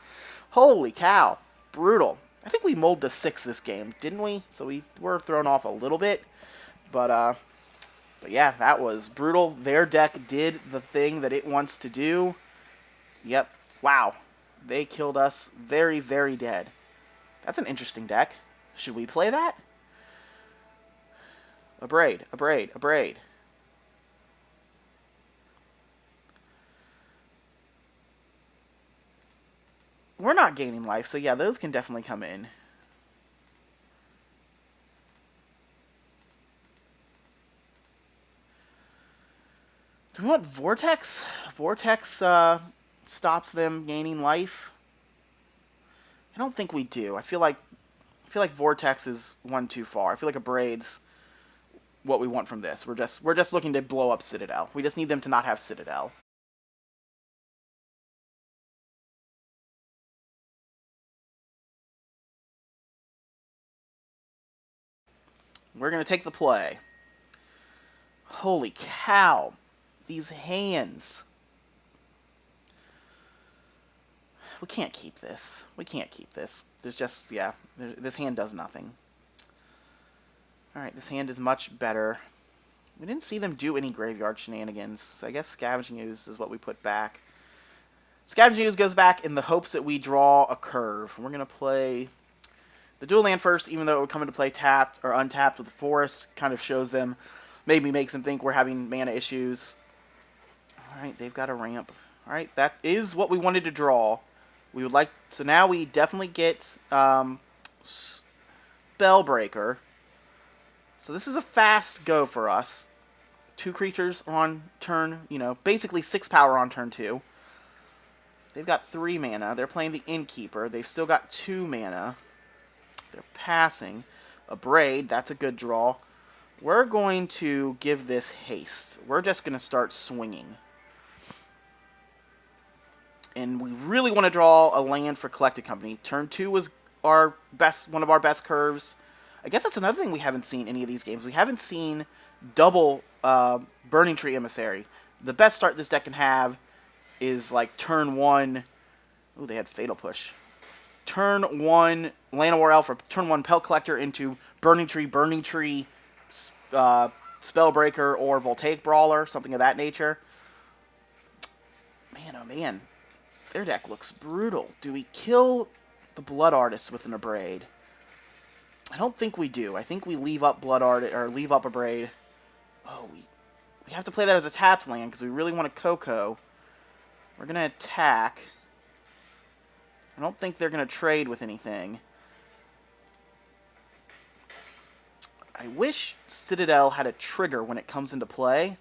S1: Holy cow. Brutal. I think we mulled to 6 this game, didn't we? So we were thrown off a little bit. But yeah, that was brutal. Their deck did the thing that it wants to do. Yep. Wow. They killed us very, very dead. That's an interesting deck. Should we play that? A Braid. A Braid. A Braid. We're not gaining life, so yeah, those can definitely come in. Do we want Vortex? Vortex stops them gaining life. I don't think we do. I feel like Vortex is one too far. I feel like a Braid's what we want from this. We're just looking to blow up Citadel. We just need them to not have Citadel. We're going to take the play. Holy cow. These hands. We can't keep this. We can't keep this. There's just, yeah, this hand does nothing. Alright, this hand is much better. We didn't see them do any graveyard shenanigans, so I guess Scavenging Ooze is what we put back. Scavenging Ooze goes back in the hopes that we draw a curve. We're going to play the dual land first, even though it would come into play tapped or untapped with the forest. Kind of shows them, maybe makes them think we're having mana issues. Alright, they've got a ramp. Alright, that is what we wanted to draw. We would like, so now we definitely get Spellbreaker. So this is a fast go for us. 2 creatures on turn, basically 6 power on turn 2. They've got 3 mana. They're playing the Innkeeper. They've still got 2 mana. They're passing. A Braid, that's a good draw. We're going to give this haste. We're just going to start swinging. And we really want to draw a land for Collected Company. Turn 2 was one of our best curves. I guess that's another thing we haven't seen in any of these games. We haven't seen double Burning Tree Emissary. The best start this deck can have is like turn 1. Ooh, they had Fatal Push. Turn 1 Llanowar Elf or turn 1 Pelt Collector into Burning Tree, Spellbreaker, or Voltaic Brawler, something of that nature. Man, oh man. Their deck looks brutal. Do we kill the Blood Artist with an Abrade? I don't think we do. I think we leave up Blood Artist or leave up Abrade. Oh, we have to play that as a tapped land because we really want a Coco. We're gonna attack. I don't think they're gonna trade with anything. I wish Citadel had a trigger when it comes into play.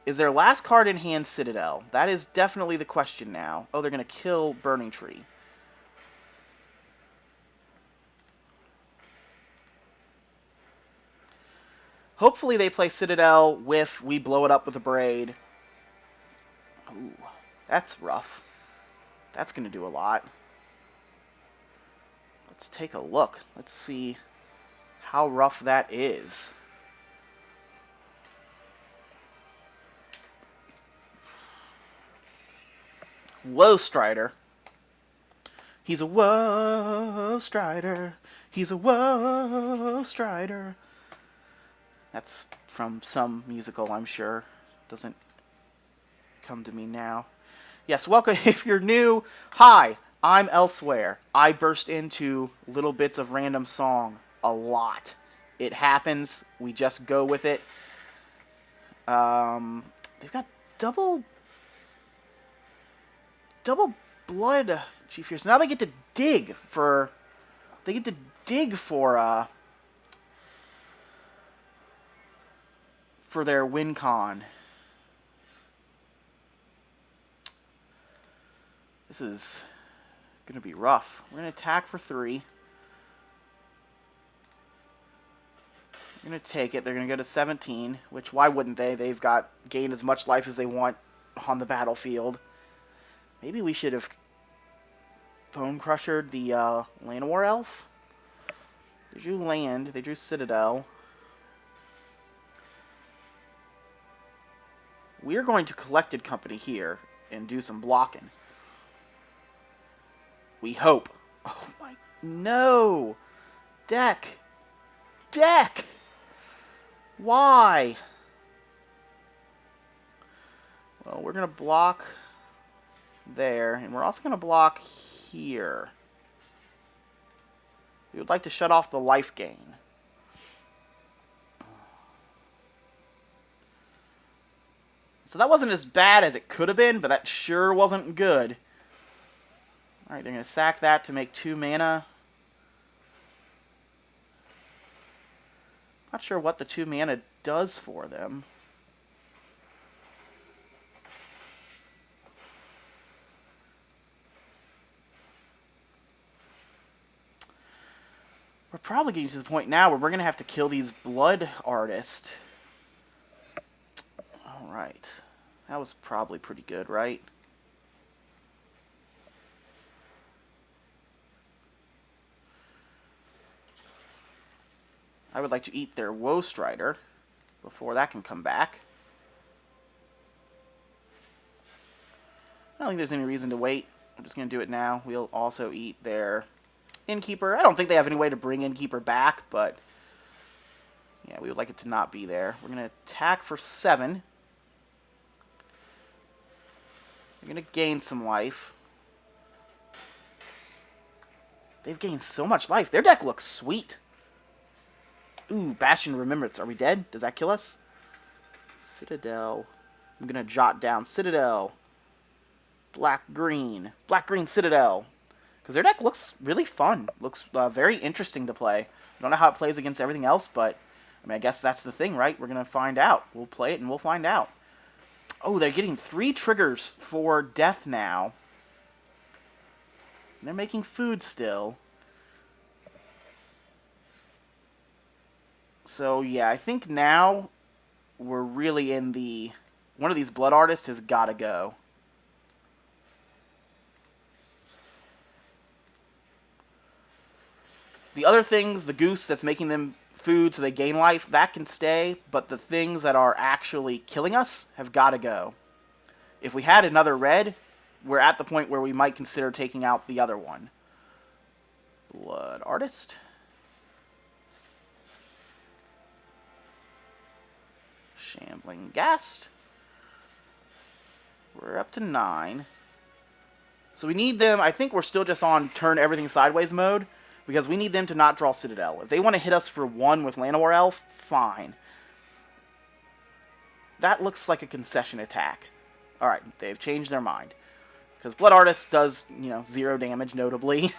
S1: Is their last card in hand Citadel? That is definitely the question now. Oh, they're going to kill Burning Tree. Hopefully they play Citadel with we blow it up with a Braid. Ooh, that's rough. That's going to do a lot. Let's take a look. Let's see how rough that is. Woe Strider. He's a Woe Strider. He's a Woe Strider. That's from some musical, I'm sure. Doesn't come to me now. Yes, welcome. If you're new, hi, I'm Elsewhere. I burst into little bits of random song a lot. It happens. We just go with it. They've got double blood Chief here. So now they get to dig for their win con. This is gonna be rough. We're gonna attack for 3. We're gonna take it. They're gonna go to 17, which why wouldn't they? They've got gained as much life as they want on the battlefield. Maybe we should have Bone Crushered the Llanowar Elf. They drew land. They drew Citadel. We're going to Collected Company here and do some blocking. We hope. Oh my... No! Deck! Deck! Why? Well, we're going to block there, and we're also going to block here. We would like to shut off the life gain. So that wasn't as bad as it could have been, but that sure wasn't good. Alright, they're going to sack that to make 2 mana. Not sure what the 2 mana does for them. We're probably getting to the point now where we're going to have to kill these Blood Artists. Alright. That was probably pretty good, right? I would like to eat their Woe Strider before that can come back. I don't think there's any reason to wait. I'm just going to do it now. We'll also eat their Innkeeper. I don't think they have any way to bring Innkeeper back, but yeah, we would like it to not be there. We're going to attack for 7. We're going to gain some life. They've gained so much life. Their deck looks sweet. Ooh, Bastion of Remembrance. Are we dead? Does that kill us? Citadel. I'm going to jot down Citadel. Black-green. Black-green Citadel. Because their deck looks really fun. Looks very interesting to play. I don't know how it plays against everything else, but I mean, I guess that's the thing, right? We're going to find out. We'll play it and we'll find out. Oh, they're getting 3 triggers for death now. And they're making food still. So, yeah, I think now we're really in the... One of these Blood Artists has got to go. The other things, the goose that's making them food so they gain life, that can stay, but the things that are actually killing us have got to go. If we had another red, we're at the point where we might consider taking out the other one. Blood Artist. Shambling Ghast. We're up to 9. So we need them. I think we're still just on turn everything sideways mode, because we need them to not draw Citadel. If they want to hit us for 1 with Llanowar Elf, fine. That looks like a concession attack. Alright, they've changed their mind. Because Blood Artist does, 0 damage, notably.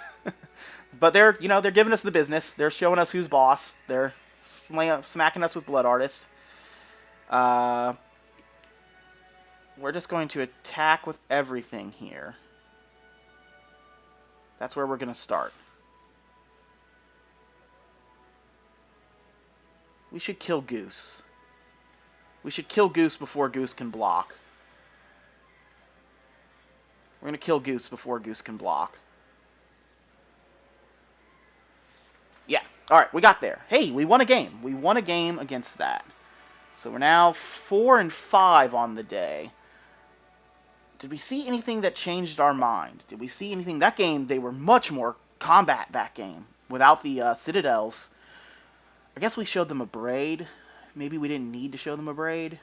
S1: But they're giving us the business. They're showing us who's boss. They're smacking us with Blood Artist. We're just going to attack with everything here. That's where we're going to start. We should kill Goose. We should kill Goose before Goose can block. We're going to kill Goose before Goose can block. Yeah. Alright, we got there. Hey, we won a game. We won a game against that. So we're now 4 and 5 on the day. Did we see anything that changed our mind? Did we see anything? That game, they were much more combat that game. Without the Citadels. I guess we showed them a braid. Maybe we didn't need to show them a braid.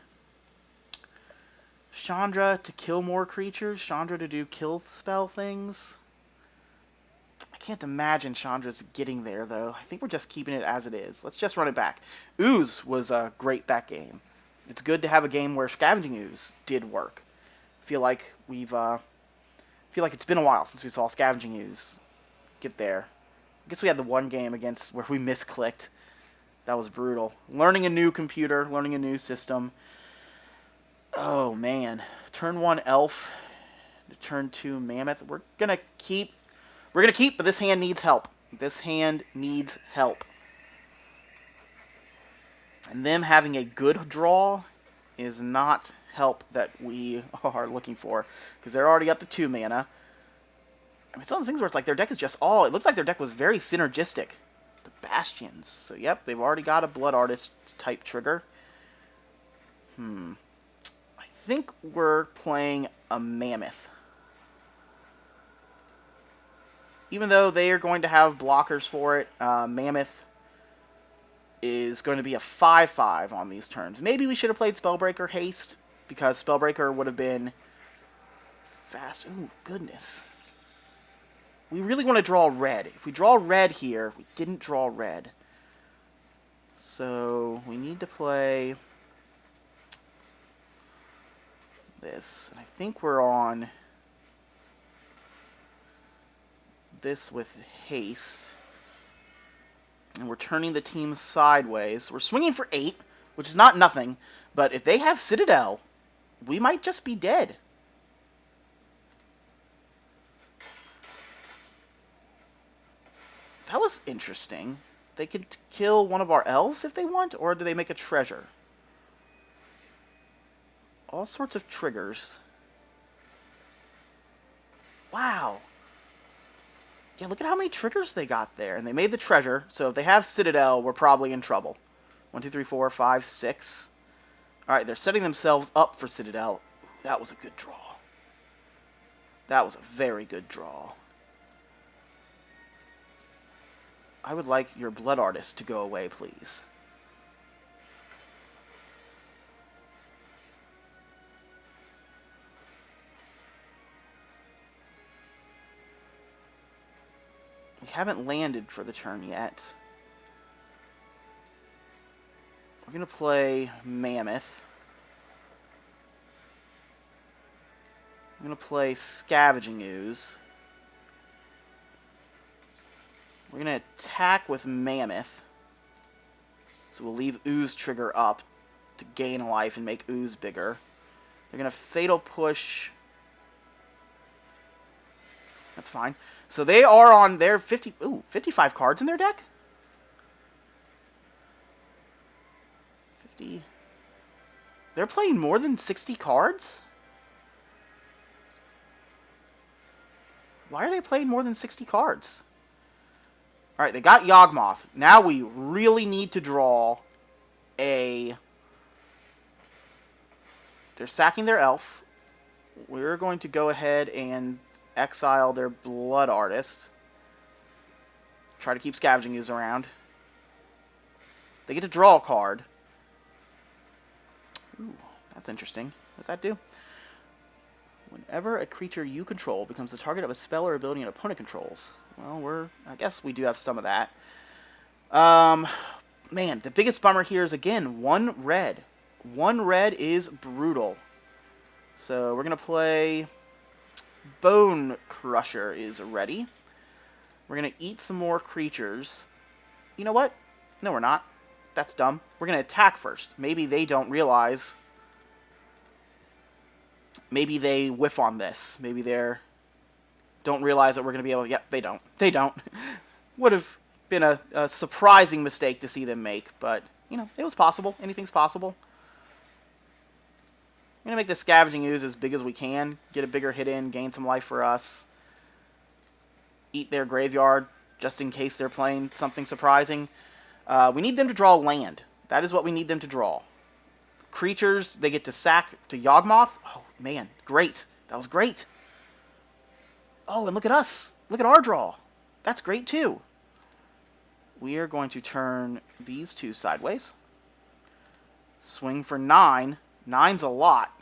S1: Chandra to kill more creatures. Chandra to do kill spell things. I can't imagine Chandra's getting there, though. I think we're just keeping it as it is. Let's just run it back. Ooze was great that game. It's good to have a game where Scavenging Ooze did work. I feel like it's been a while since we saw Scavenging Ooze get there. I guess we had the one game against where we misclicked. That was brutal. Learning a new computer, learning a new system. Oh, man. Turn 1 Elf. Turn 2 Mammoth. We're going to keep, but this hand needs help. This hand needs help. And them having a good draw is not help that we are looking for, because they're already up to 2 mana. I mean, it's one of the things where it's like their deck is just all... It looks like their deck was very synergistic. The Bastions. So, yep, they've already got a Blood Artist type trigger. I think we're playing a Mammoth. Even though they are going to have blockers for it, Mammoth is going to be a 5/5 on these turns. Maybe we should have played Spellbreaker Haste, because Spellbreaker would have been fast. Ooh, goodness. We really want to draw red. If we draw red here, we didn't draw red. So we need to play this. And I think we're on this with haste. And we're turning the team sideways. We're swinging for 8, which is not nothing. But if they have Citadel, we might just be dead. That was interesting. They could kill one of our elves if they want, or do they make a treasure? All sorts of triggers. Wow. Yeah, look at how many triggers they got there. And they made the treasure, so if they have Citadel, we're probably in trouble. 1, 2, 3, 4, 5, 6. Alright, they're setting themselves up for Citadel. Ooh, that was a good draw. That was a very good draw. I would like your Blood Artist to go away, please. We haven't landed for the turn yet. We're going to play Mammoth. I'm going to play Scavenging Ooze. We're going to attack with Mammoth. So we'll leave Ooze trigger up to gain life and make Ooze bigger. They're going to Fatal Push. That's fine. So they are on their 55 cards in their deck? 50. They're playing more than 60 cards? Why are they playing more than 60 cards? Alright, they got Yawgmoth. Now we really need to draw a... They're sacking their elf. We're going to go ahead and exile their Blood Artist. Try to keep Scavenging Ooze around. They get to draw a card. Ooh, that's interesting. What does that do? Whenever a creature you control becomes the target of a spell or ability an opponent controls. Well, I guess we do have some of that. Man, the biggest bummer here is, again, 1 red. 1 red is brutal. So we're going to play Bone Crusher is ready. We're going to eat some more creatures. You know what? No, we're not. That's dumb. We're going to attack first. Maybe they don't realize. Maybe they whiff on this. Maybe they don't realize that we're going to be able to... Yep, they don't. They don't. Would have been a surprising mistake to see them make, but, you know, it was possible. Anything's possible. I'm going to make the Scavenging Ooze as big as we can. Get a bigger hit in, gain some life for us. Eat their graveyard, just in case they're playing something surprising. We need them to draw land. That is what we need them to draw. Creatures, they get to sack to Yawgmoth. Oh, man, great. That was great. Oh, and look at us. Look at our draw. That's great, too. We are going to turn these 2 sideways. Swing for 9. 9's a lot.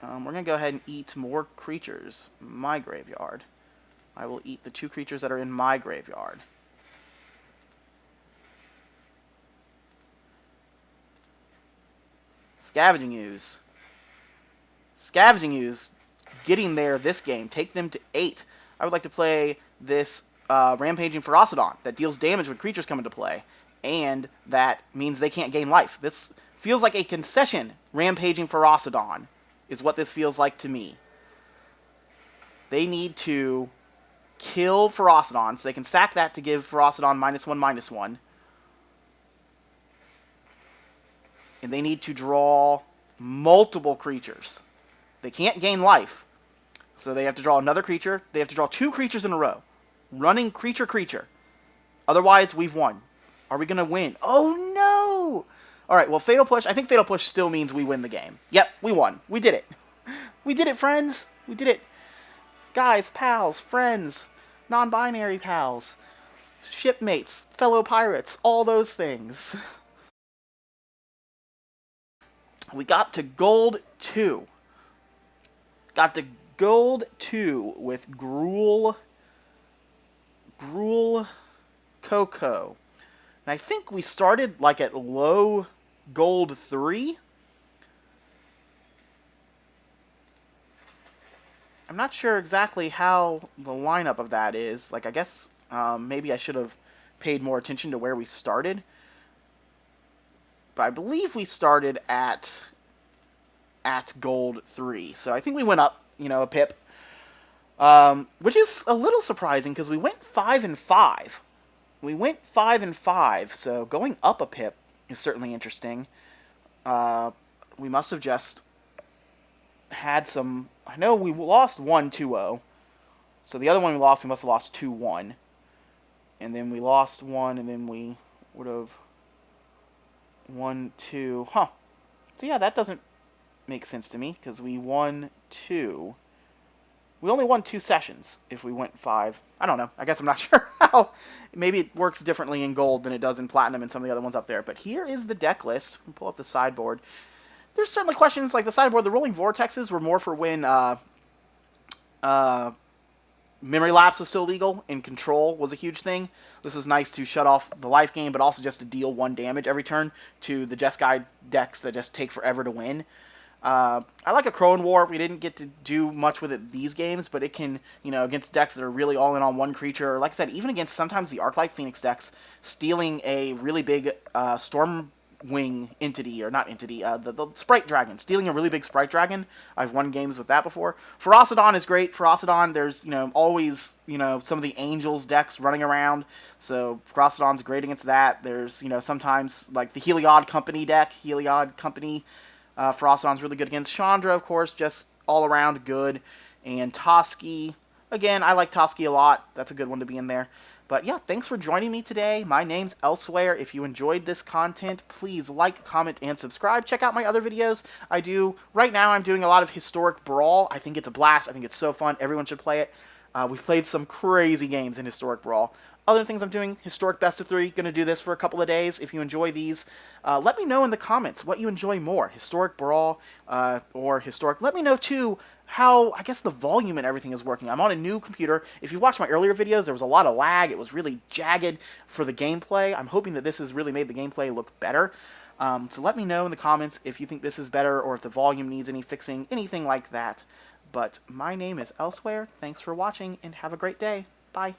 S1: We're going to go ahead and eat more creatures. My graveyard. I will eat the 2 creatures that are in my graveyard. Scavenging Ooze. Scavenging Ooze getting there this game. Take them to 8. I would like to play this Rampaging Ferocidon that deals damage when creatures come into play. And that means they can't gain life. This feels like a concession. Rampaging Ferocidon is what this feels like to me. They need to kill Ferocidon so they can sack that to give Ferocidon -1/-1. And they need to draw multiple creatures. They can't gain life. So they have to draw another creature. They have to draw 2 creatures in a row. Running creature. Otherwise, we've won. Are we going to win? Oh, no! Alright, well, Fatal Push. I think Fatal Push still means we win the game. Yep, we won. We did it. We did it, friends. We did it. Guys, pals, friends, non-binary pals, shipmates, fellow pirates, all those things. We got to Gold 2. Got to Gold 2 with Gruul Coco. And I think we started like at low Gold 3. I'm not sure exactly how the lineup of that is. Like, I guess maybe I should have paid more attention to where we started. But I believe we started at Gold 3. So I think we went up, you know, a pip. Which is a little surprising because we went 5-5. We went 5-5, so going up a pip is certainly interesting. We must have just had some... I know we lost 1-2-0. So the other one we must have lost 2-1. And then we lost 1, and then we would have 1-2. Huh. So yeah, that doesn't make sense to me, because we won 2. We only won 2 sessions if we went 5. I don't know. I guess I'm not sure how. Maybe it works differently in Gold than it does in Platinum and some of the other ones up there. But here is the deck list. We'll pull up the sideboard. There's certainly questions like the sideboard. The Rolling Vortexes were more for when Memory Lapse was still legal and Control was a huge thing. This was nice to shut off the life gain, but also just to deal 1 damage every turn to the Jeskai decks that just take forever to win. I like a Crone War. We didn't get to do much with it these games, but it can, you know, against decks that are really all in on 1 creature, or like I said, even against sometimes the Arclight Phoenix decks, stealing a really big Stormwing entity, or not entity, the Sprite Dragon, stealing a really big Sprite Dragon. I've won games with that before. Ferocidon is great. Ferocidon, there's, you know, always, you know, some of the Angels decks running around, so Ferocidon's great against that. There's, you know, sometimes, like the Heliod Company deck, Ferocidon's really good against Chandra, of course, just all around good. And Toski, again, I like Toski a lot. That's a good one to be in there. But yeah, thanks for joining me today. My name's Elsewhere. If you enjoyed this content, please like, comment, and subscribe. Check out my other videos I do. Right now, I'm doing a lot of Historic Brawl. I think it's a blast. I think it's so fun. Everyone should play it. We've played some crazy games in Historic Brawl. Other things I'm doing, Historic Best of 3, going to do this for a couple of days. If you enjoy these, let me know in the comments what you enjoy more, Historic Brawl or Historic. Let me know, too, how, I guess, the volume and everything is working. I'm on a new computer. If you watched my earlier videos, there was a lot of lag. It was really jagged for the gameplay. I'm hoping that this has really made the gameplay look better. So let me know in the comments if you think this is better or if the volume needs any fixing, anything like that. But my name is Elsewhere. Thanks for watching, and have a great day. Bye.